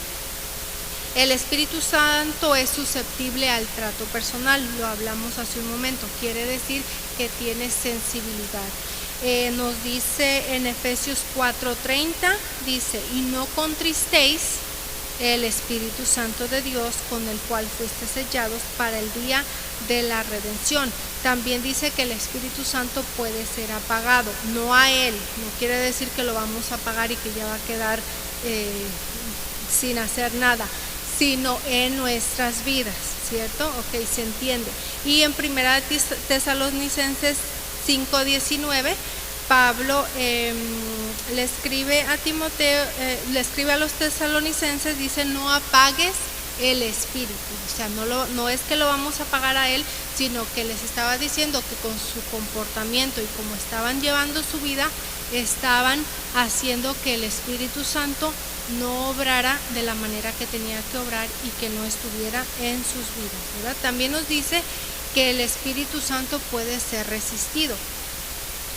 El Espíritu Santo es susceptible al trato personal, lo hablamos hace un momento, quiere decir que tiene sensibilidad. Nos dice en Efesios 4:30, dice, y no contristéis el Espíritu Santo de Dios, con el cual fuiste sellados para el día de la redención. También dice que el Espíritu Santo puede ser apagado, no a él, no quiere decir que lo vamos a apagar y que ya va a quedar sin hacer nada, sino en nuestras vidas, ¿cierto? Ok, se entiende. Y en 1 Tesalonicenses 5:19, Pablo le escribe a Timoteo, le escribe a los tesalonicenses, dice, no apagues el Espíritu. O sea, no es que lo vamos a apagar a él, sino que les estaba diciendo que con su comportamiento y como estaban llevando su vida, estaban haciendo que el Espíritu Santo no obrara de la manera que tenía que obrar y que no estuviera en sus vidas, ¿verdad? También nos dice que el Espíritu Santo puede ser resistido.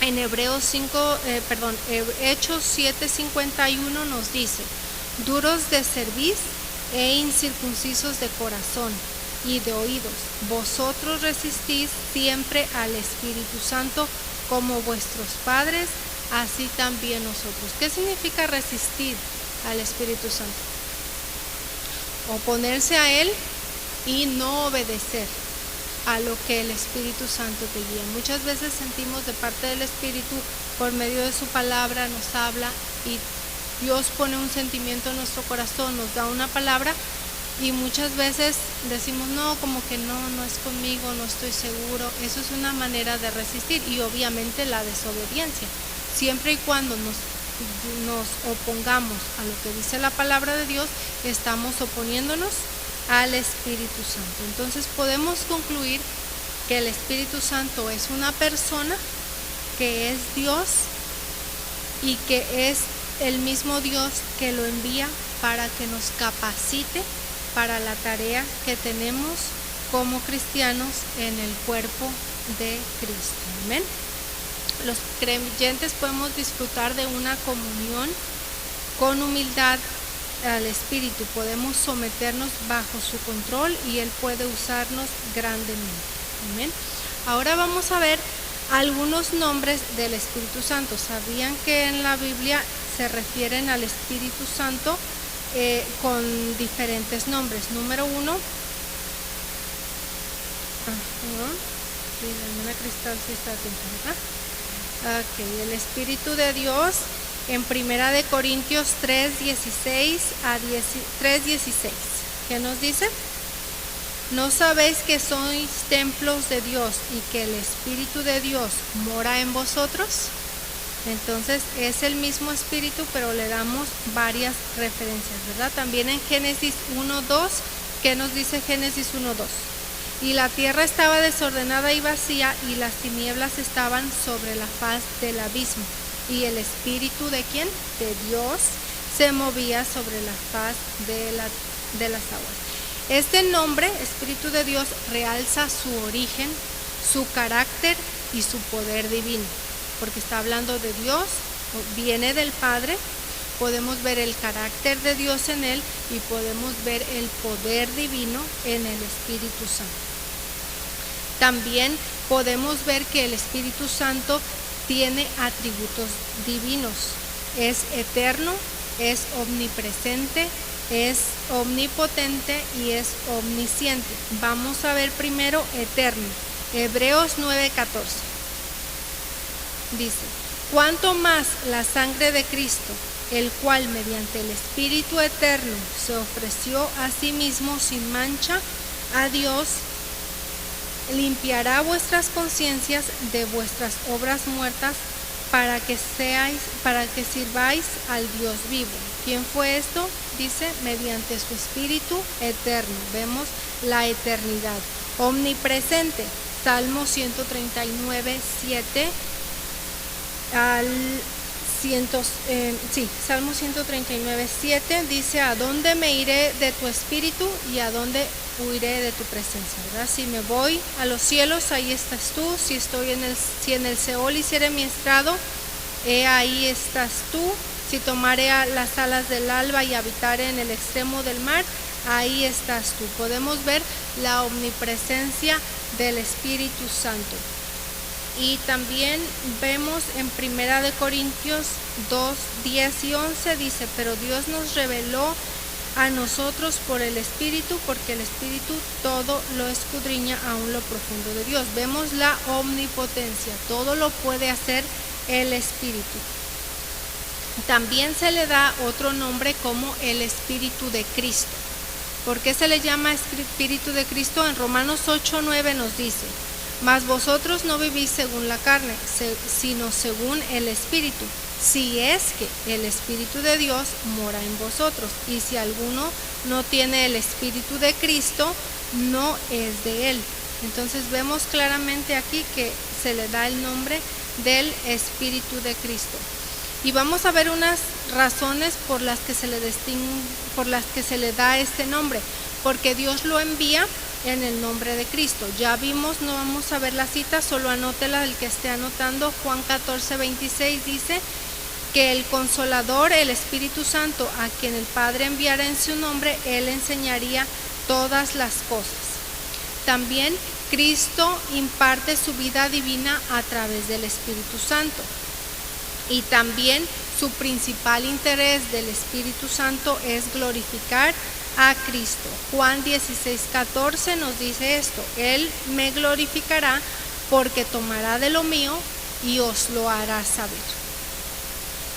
En Hechos 7:51 nos dice, duros de cerviz e incircuncisos de corazón y de oídos, vosotros resistís siempre al Espíritu Santo, como vuestros padres, así también nosotros. ¿Qué significa resistir al Espíritu Santo? Oponerse a él y no obedecer a lo que el Espíritu Santo te guía. Muchas veces sentimos de parte del Espíritu, por medio de su palabra nos habla y Dios pone un sentimiento en nuestro corazón, nos da una palabra y muchas veces decimos no, como que no es conmigo, no estoy seguro. Eso es una manera de resistir, y obviamente la desobediencia. Siempre y cuando nos opongamos a lo que dice la palabra de Dios, estamos oponiéndonos al Espíritu Santo. Entonces podemos concluir que el Espíritu Santo es una persona, que es Dios y que es el mismo Dios que lo envía para que nos capacite para la tarea que tenemos como cristianos en el cuerpo de Cristo. Amén. Los creyentes podemos disfrutar de una comunión con humildad al Espíritu, podemos someternos bajo su control y Él puede usarnos grandemente. Amén. Ahora vamos a ver algunos nombres del Espíritu Santo. ¿Sabían que en la Biblia se refieren al Espíritu Santo con diferentes nombres? Número 1, la hermana Cristal sí está atenta, ¿verdad? Ok, el Espíritu de Dios en 1 de Corintios 3:16 a 3:16. ¿Qué nos dice? ¿No sabéis que sois templos de Dios y que el Espíritu de Dios mora en vosotros? Entonces es el mismo Espíritu, pero le damos varias referencias, ¿verdad? También en Génesis 1:2, ¿qué nos dice Génesis 1:2? Y la tierra estaba desordenada y vacía, y las tinieblas estaban sobre la faz del abismo, y el Espíritu ¿de quién? De Dios se movía sobre la faz de las aguas. Este nombre, Espíritu de Dios, realza su origen, su carácter y su poder divino, porque está hablando de Dios, viene del Padre. Podemos ver el carácter de Dios en él y podemos ver el poder divino en el Espíritu Santo. También podemos ver que el Espíritu Santo tiene atributos divinos. Es eterno, es omnipresente, es omnipotente y es omnisciente. Vamos a ver primero eterno. Hebreos 9:14. Dice, Cuanto más la sangre de Cristo, el cual mediante el Espíritu eterno se ofreció a sí mismo sin mancha a Dios, limpiará vuestras conciencias de vuestras obras muertas para que sirváis al Dios vivo. ¿Quién fue esto? Dice, mediante su Espíritu eterno. Vemos la eternidad. Omnipresente. Salmo 139, 7 al Salmo 139, 7 dice: ¿a dónde me iré de tu espíritu y a dónde huiré de tu presencia? ¿Verdad? Si me voy a los cielos, ahí estás tú. Si en el Seol hiciere mi estrado, ahí estás tú. Si tomare las alas del alba y habitare en el extremo del mar, ahí estás tú. Podemos ver la omnipresencia del Espíritu Santo. Y también vemos en 1 Corintios 2, 10 y 11 dice: pero Dios nos reveló a nosotros por el Espíritu, porque el Espíritu todo lo escudriña aún lo profundo de Dios. Vemos la omnipotencia, todo lo puede hacer el Espíritu. También se le da otro nombre como el Espíritu de Cristo. ¿Por qué se le llama Espíritu de Cristo? En Romanos 8, 9 nos dice: mas vosotros no vivís según la carne, sino según el Espíritu, si es que el Espíritu de Dios mora en vosotros. Y si alguno no tiene el Espíritu de Cristo, no es de él. Entonces vemos claramente aquí que se le da el nombre del Espíritu de Cristo. Y vamos a ver unas razones por las que se le da este nombre, porque Dios lo envía en el nombre de Cristo. Ya vimos, no vamos a ver la cita, solo anótela el que esté anotando. Juan 14, 26 dice que el Consolador, el Espíritu Santo, a quien el Padre enviara en su nombre, Él enseñaría todas las cosas. También Cristo imparte su vida divina a través del Espíritu Santo. Y también su principal interés del Espíritu Santo es glorificar a Cristo. Juan 16, 14 nos dice esto: Él me glorificará porque tomará de lo mío y os lo hará saber.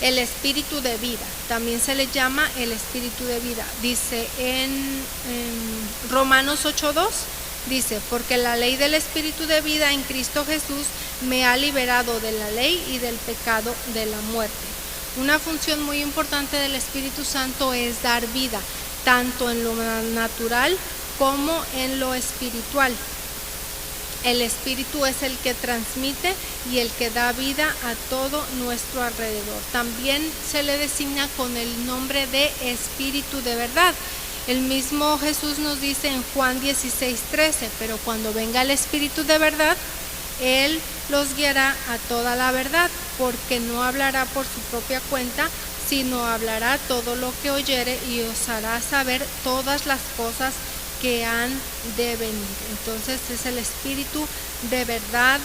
El Espíritu de vida, también se le llama el Espíritu de vida. Dice en Romanos 8:2, dice: porque la ley del Espíritu de vida en Cristo Jesús me ha liberado de la ley y del pecado de la muerte. Una función muy importante del Espíritu Santo es dar vida, tanto en lo natural como en lo espiritual. El Espíritu es el que transmite y el que da vida a todo nuestro alrededor. También se le designa con el nombre de Espíritu de verdad. El mismo Jesús nos dice en Juan 16, 13: pero cuando venga el Espíritu de verdad, Él los guiará a toda la verdad, porque no hablará por su propia cuenta, sino hablará todo lo que oyere y os hará saber todas las cosas que han de venir. Entonces es el Espíritu de verdad,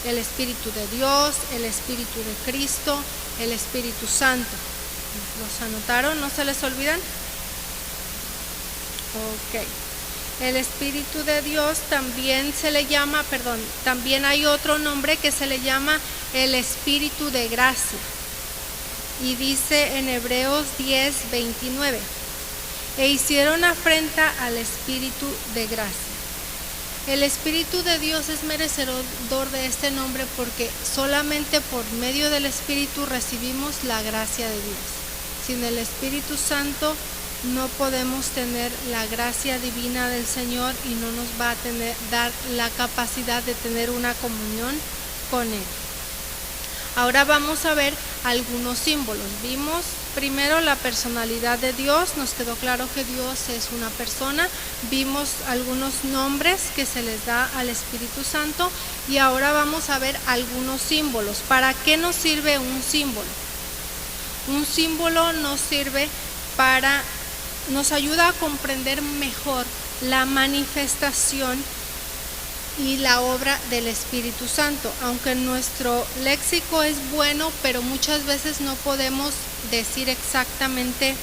el Espíritu de Dios, el Espíritu de Cristo, el Espíritu Santo. ¿Los anotaron? ¿No se les olvidan? Ok. El Espíritu de Dios también se le llama, también hay otro nombre que se le llama el Espíritu de gracia. Y dice en Hebreos 10, 29: e hicieron afrenta al Espíritu de gracia. El Espíritu de Dios es merecedor de este nombre porque solamente por medio del Espíritu recibimos la gracia de Dios. Sin el Espíritu Santo no podemos tener la gracia divina del Señor y no nos va a dar la capacidad de tener una comunión con Él. Ahora vamos a ver algunos símbolos. Vimos primero la personalidad de Dios, nos quedó claro que Dios es una persona. Vimos algunos nombres que se les da al Espíritu Santo y ahora vamos a ver algunos símbolos. ¿Para qué nos sirve un símbolo? Un símbolo nos ayuda a comprender mejor la manifestación y la obra del Espíritu Santo. Aunque nuestro léxico es bueno, pero muchas veces no podemos decir exactamente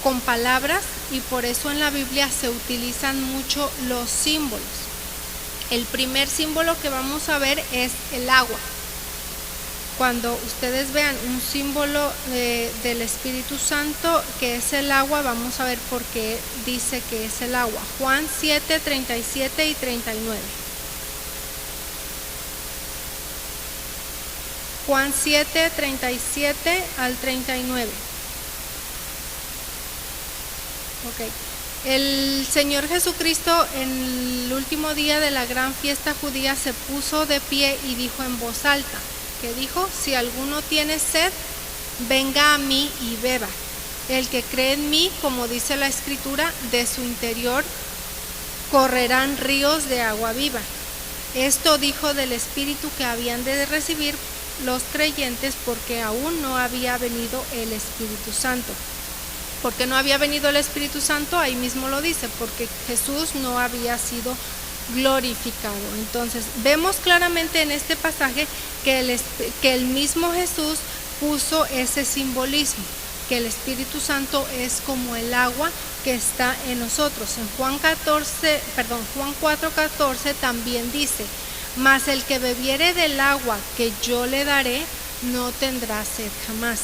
con palabras, y por eso en la Biblia se utilizan mucho los símbolos. El primer símbolo que vamos a ver es el agua. cuando ustedes vean un símbolo del Espíritu Santo, que es el agua, vamos a ver por qué dice que es el agua. Juan 7, 37 y 39. Juan 7, 37 al 39. Ok. El Señor Jesucristo en el último día de la gran fiesta judía se puso de pie y dijo en voz alta, que dijo: si alguno tiene sed, venga a mí y beba. El que cree en mí, como dice la Escritura, de su interior correrán ríos de agua viva. Esto dijo del Espíritu que habían de recibir los creyentes, porque aún no había venido el Espíritu Santo. Porque no había venido el Espíritu Santo, ahí mismo lo dice, porque Jesús no había sido glorificado. Entonces vemos claramente en este pasaje que el mismo Jesús puso ese simbolismo, que el Espíritu Santo es como el agua que está en nosotros. En Juan 4:14 también dice: mas el que bebiere del agua que yo le daré no tendrá sed jamás,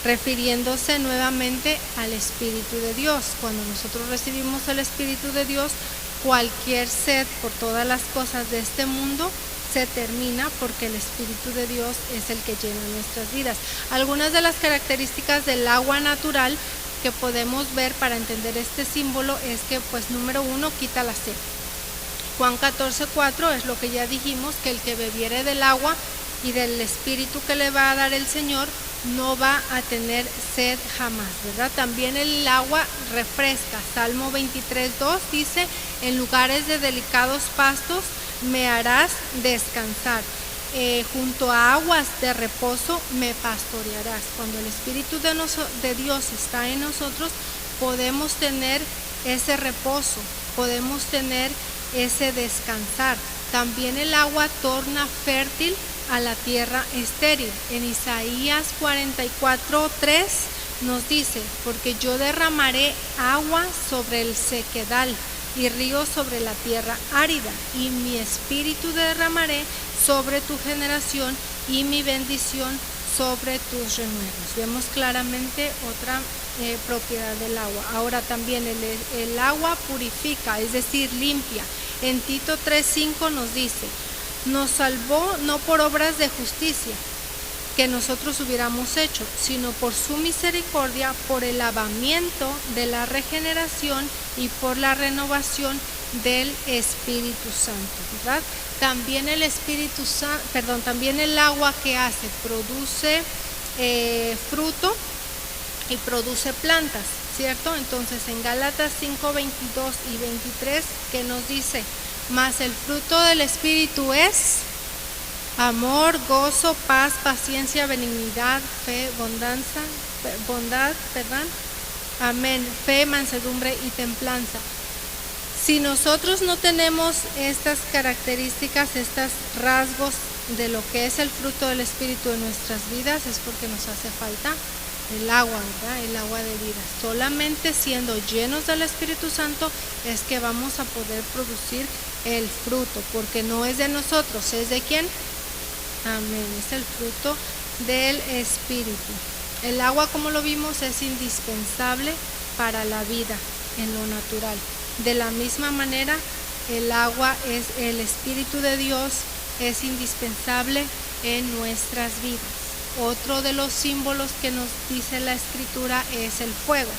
refiriéndose nuevamente al Espíritu de Dios. Cuando nosotros recibimos el Espíritu de Dios, cualquier sed por todas las cosas de este mundo se termina, porque el Espíritu de Dios es el que llena nuestras vidas. Algunas de las características del agua natural que podemos ver para entender este símbolo es que, pues, número 1, quita la sed. Juan 14:4 es lo que ya dijimos, que el que bebiere del agua y del Espíritu que le va a dar el Señor no va a tener sed jamás, ¿verdad? También el agua refresca. Salmo 23:2 dice: en lugares de delicados pastos me harás descansar, junto a aguas de reposo me pastorearás. Cuando el Espíritu de Dios está en nosotros, podemos tener ese reposo, podemos tener ese descansar. También el agua torna fértil a la tierra estéril. En Isaías 44:3 nos dice: porque yo derramaré agua sobre el sequedal y ríos sobre la tierra árida, y mi espíritu derramaré sobre tu generación y mi bendición sobre tus renuevos. Vemos claramente otra propiedad del agua. Ahora también el agua purifica, es decir, limpia. En Tito 3:5 nos dice: nos salvó no por obras de justicia que nosotros hubiéramos hecho, sino por su misericordia, por el lavamiento de la regeneración y por la renovación del Espíritu Santo, ¿verdad? También también el agua que hace, produce fruto y produce plantas, ¿cierto? Entonces en Gálatas 5:22 y 23, ¿qué nos dice? Mas el fruto del Espíritu es amor, gozo, paz, paciencia, benignidad, fe, bondad, amén, fe, mansedumbre y templanza. Si nosotros no tenemos estas características, estos rasgos de lo que es el fruto del Espíritu en nuestras vidas, es porque nos hace falta el agua, ¿verdad? El agua de vida. Solamente siendo llenos del Espíritu Santo es que vamos a poder producir el fruto, porque no es de nosotros, ¿es de quién? Amén, es el fruto del Espíritu. El agua, como lo vimos, es indispensable para la vida en lo natural. De la misma manera, el agua es el Espíritu de Dios, es indispensable en nuestras vidas. Otro de los símbolos que nos dice la Escritura es el fuego.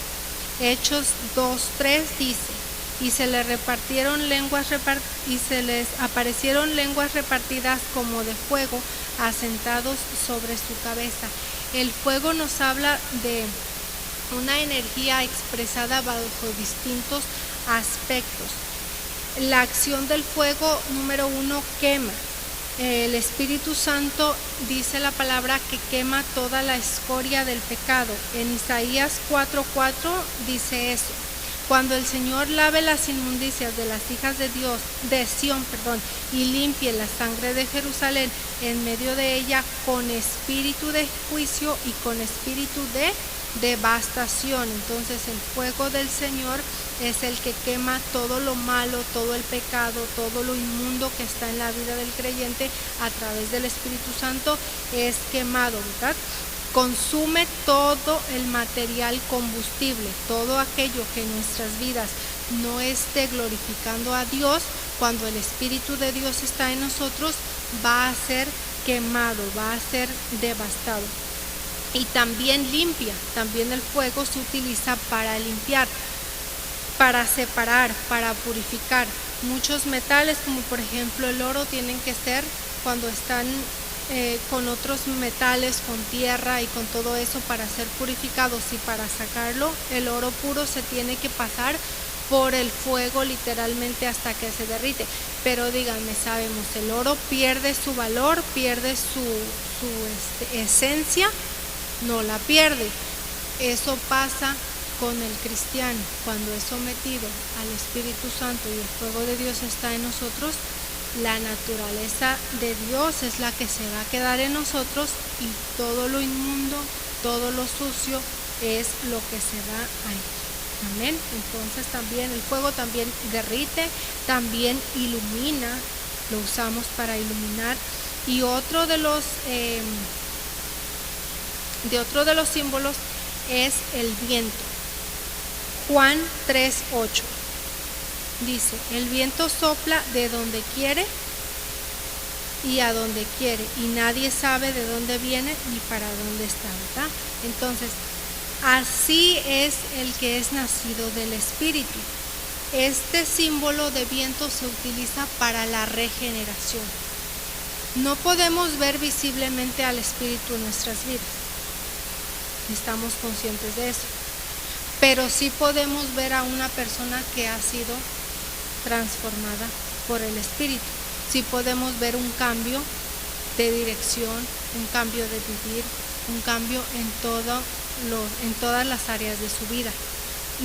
Hechos 2:3 dice: y se les aparecieron lenguas repartidas como de fuego, asentados sobre su cabeza. El fuego nos habla de una energía expresada bajo distintos aspectos. La acción del fuego, número 1, quema. El Espíritu Santo, dice la palabra, que quema toda la escoria del pecado. En Isaías 4:4 dice eso. Cuando el Señor lave las inmundicias de las hijas de Dios, de Sión, y limpie la sangre de Jerusalén en medio de ella con espíritu de juicio y con espíritu de devastación. Entonces el fuego del Señor es el que quema todo lo malo, todo el pecado, todo lo inmundo que está en la vida del creyente a través del Espíritu Santo es quemado, ¿verdad? Consume todo el material combustible, todo aquello que en nuestras vidas no esté glorificando a Dios. Cuando el Espíritu de Dios está en nosotros, va a ser quemado, va a ser devastado. Y también limpia, también el fuego se utiliza para limpiar, para separar, para purificar. Muchos metales, como por ejemplo el oro, tienen que ser, cuando están con otros metales, con tierra y con todo eso, para ser purificados, y para sacarlo, el oro puro se tiene que pasar por el fuego literalmente hasta que se derrite. Pero díganme, sabemos, el oro pierde su valor, pierde su esencia, no la pierde. Eso pasa con el cristiano. Cuando es sometido al Espíritu Santo y el fuego de Dios está en nosotros, la naturaleza de Dios es la que se va a quedar en nosotros, y todo lo inmundo, todo lo sucio es lo que se va a ir. Amén. Entonces también el fuego también derrite, también ilumina, lo usamos para iluminar. Y otro de los símbolos es el viento. Juan 3:8 dice: el viento sopla de donde quiere y a donde quiere, y nadie sabe de dónde viene ni para dónde está, ¿verdad? Entonces, así es el que es nacido del Espíritu. Este símbolo de viento se utiliza para la regeneración. No podemos ver visiblemente al Espíritu en nuestras vidas, estamos conscientes de eso, pero sí podemos ver a una persona que ha sido transformada por el Espíritu. Sí podemos ver un cambio de dirección, un cambio de vivir, un cambio en todas las áreas de su vida.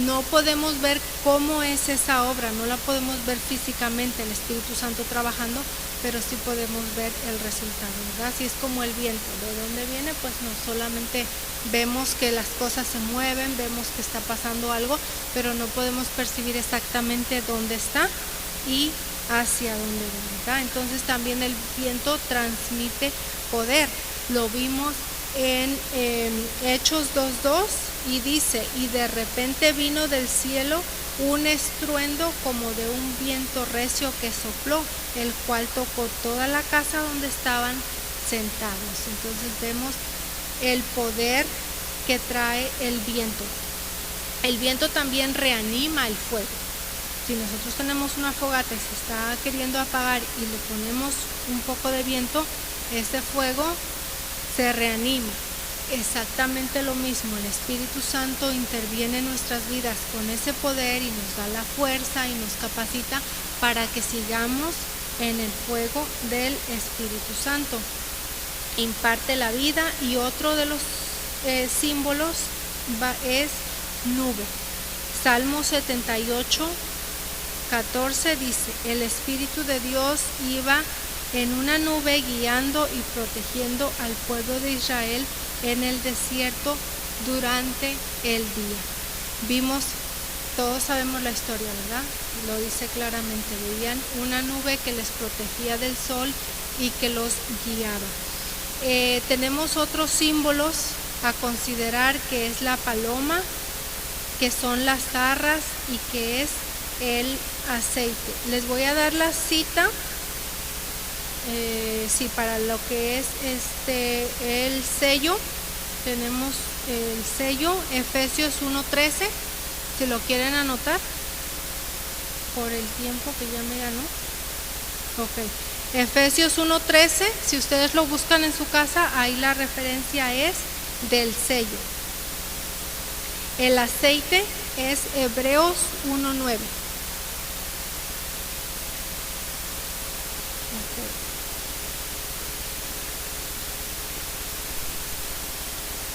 No podemos ver cómo es esa obra, no la podemos ver físicamente, el Espíritu Santo trabajando, pero sí podemos ver el resultado, ¿verdad? Así es como el viento, ¿de dónde viene? Pues no solamente vemos que las cosas se mueven, vemos que está pasando algo, pero no podemos percibir exactamente dónde está y hacia dónde va, ¿verdad? Entonces también el viento transmite poder. Lo vimos en Hechos 2:2 y dice: y de repente vino del cielo un estruendo como de un viento recio que sopló, el cual tocó toda la casa donde estaban sentados. Entonces vemos el poder que trae el viento. El viento también reanima el fuego. Si nosotros tenemos una fogata y se está queriendo apagar y le ponemos un poco de viento, ese fuego se reanima. Exactamente lo mismo, el Espíritu Santo interviene en nuestras vidas con ese poder y nos da la fuerza y nos capacita para que sigamos en el fuego del Espíritu Santo. Imparte la vida. Y otro de los símbolos es nube. Salmo 78:14 dice: el Espíritu de Dios iba en una nube guiando y protegiendo al pueblo de Israel en el desierto durante el día. Vimos, todos sabemos la historia, ¿verdad? Lo dice claramente, veían una nube que les protegía del sol y que los guiaba. Tenemos otros símbolos a considerar, que es la paloma, que son las zarras y que es el aceite. Les voy a dar la cita. Sí, para lo que es el sello, tenemos el sello, Efesios 1:13, si lo quieren anotar, por el tiempo que ya me ganó. Ok, Efesios 1:13, si ustedes lo buscan en su casa, ahí la referencia es del sello. El aceite es Hebreos 1:9.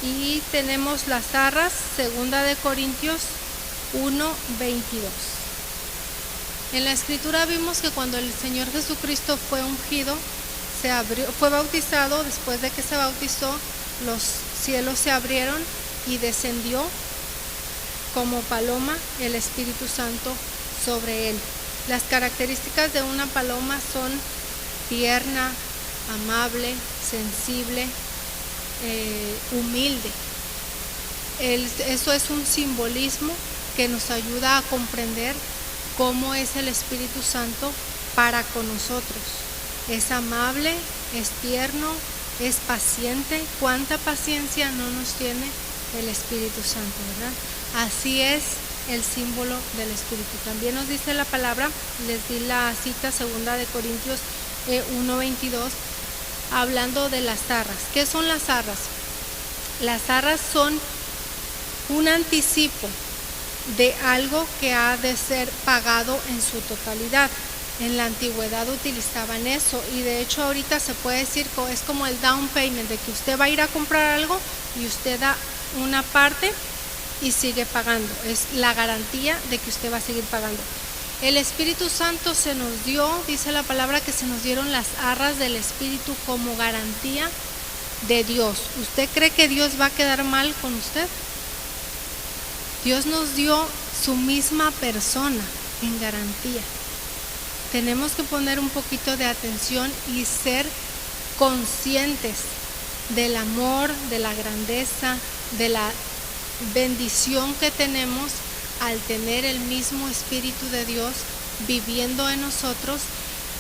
Y tenemos las zarras, 2 de Corintios 1:22. En la escritura vimos que cuando el Señor Jesucristo fue ungido, fue bautizado. Después de que se bautizó, los cielos se abrieron y descendió como paloma el Espíritu Santo sobre él. Las características de una paloma son tierna, amable, sensible, humilde. Eso es un simbolismo que nos ayuda a comprender cómo es el Espíritu Santo para con nosotros. Es amable, es tierno, es paciente. ¿Cuánta paciencia no nos tiene el Espíritu Santo, verdad? Así es el símbolo del Espíritu. También nos dice la palabra, les di la cita, 2 Corintios 1:22, hablando de las arras. ¿Qué son las arras? Las arras son un anticipo de algo que ha de ser pagado en su totalidad. En la antigüedad utilizaban eso, y de hecho ahorita se puede decir que es como el down payment, de que usted va a ir a comprar algo y usted da una parte y sigue pagando. Es la garantía de que usted va a seguir pagando. El Espíritu Santo se nos dio, dice la palabra, que se nos dieron las arras del Espíritu como garantía de Dios. ¿Usted cree que Dios va a quedar mal con usted? Dios nos dio su misma persona en garantía. Tenemos que poner un poquito de atención y ser conscientes del amor, de la grandeza, de la bendición que tenemos al tener el mismo Espíritu de Dios viviendo en nosotros,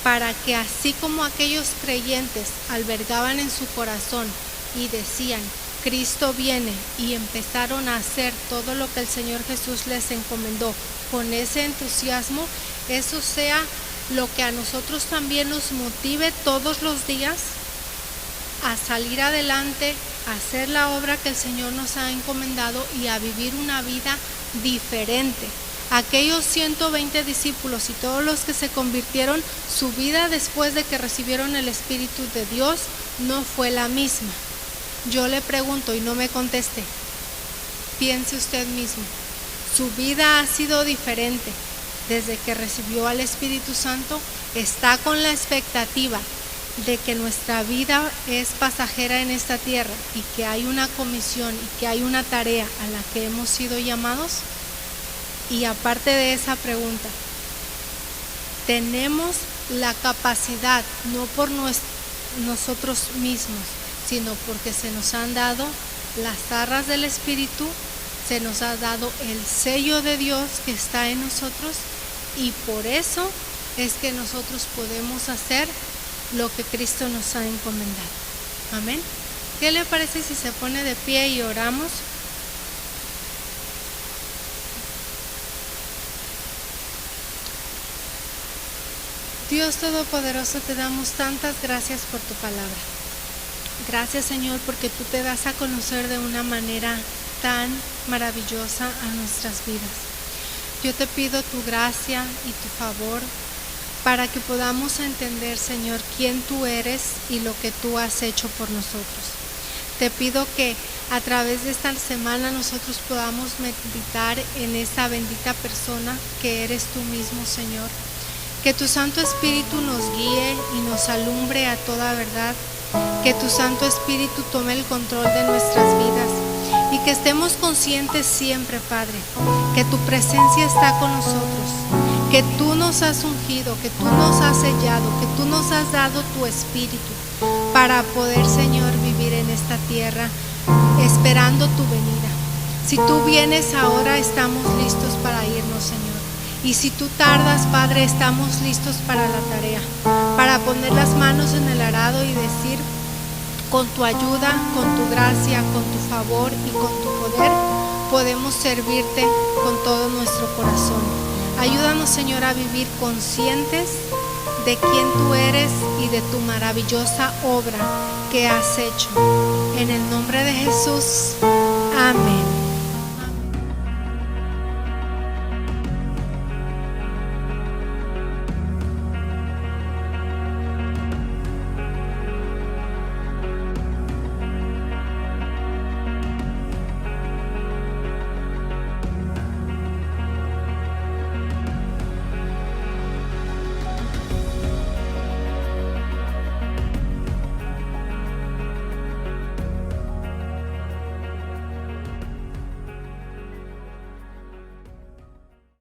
para que así como aquellos creyentes albergaban en su corazón y decían, Cristo viene, y empezaron a hacer todo lo que el Señor Jesús les encomendó con ese entusiasmo, eso sea lo que a nosotros también nos motive todos los días a salir adelante, a hacer la obra que el Señor nos ha encomendado y a vivir una vida diferente. Aquellos 120 discípulos y todos los que se convirtieron, su vida después de que recibieron el Espíritu de Dios no fue la misma. Yo le pregunto y no me conteste, piense usted mismo, su vida ha sido diferente desde que recibió al Espíritu Santo. Está con la expectativa de que nuestra vida es pasajera en esta tierra y que hay una comisión y que hay una tarea a la que hemos sido llamados. Y aparte de esa pregunta, tenemos la capacidad, no por nosotros mismos, sino porque se nos han dado las arras del Espíritu, se nos ha dado el sello de Dios que está en nosotros, y por eso es que nosotros podemos hacer lo que Cristo nos ha encomendado. Amén. ¿Qué le parece si se pone de pie y oramos? Dios Todopoderoso, te damos tantas gracias por tu palabra. Gracias, Señor, porque tú te das a conocer de una manera tan maravillosa a nuestras vidas. Yo te pido tu gracia y tu favor para que podamos entender, Señor, quién tú eres y lo que tú has hecho por nosotros. Te pido que a través de esta semana nosotros podamos meditar en esa bendita persona que eres tú mismo, Señor. Que tu Santo Espíritu nos guíe y nos alumbre a toda verdad. Que tu Santo Espíritu tome el control de nuestras vidas y que estemos conscientes siempre, Padre, que tu presencia está con nosotros, que tú nos has ungido, que tú nos has sellado, que tú nos has dado tu Espíritu para poder, Señor, vivir en esta tierra esperando tu venida. Si tú vienes ahora, estamos listos para irnos, Señor. Y si tú tardas, Padre, estamos listos para la tarea, para poner las manos en el arado y decir, con tu ayuda, con tu gracia, con tu favor y con tu poder, podemos servirte con todo nuestro corazón. Ayúdanos, Señor, a vivir conscientes de quién tú eres y de tu maravillosa obra que has hecho. En el nombre de Jesús, amén.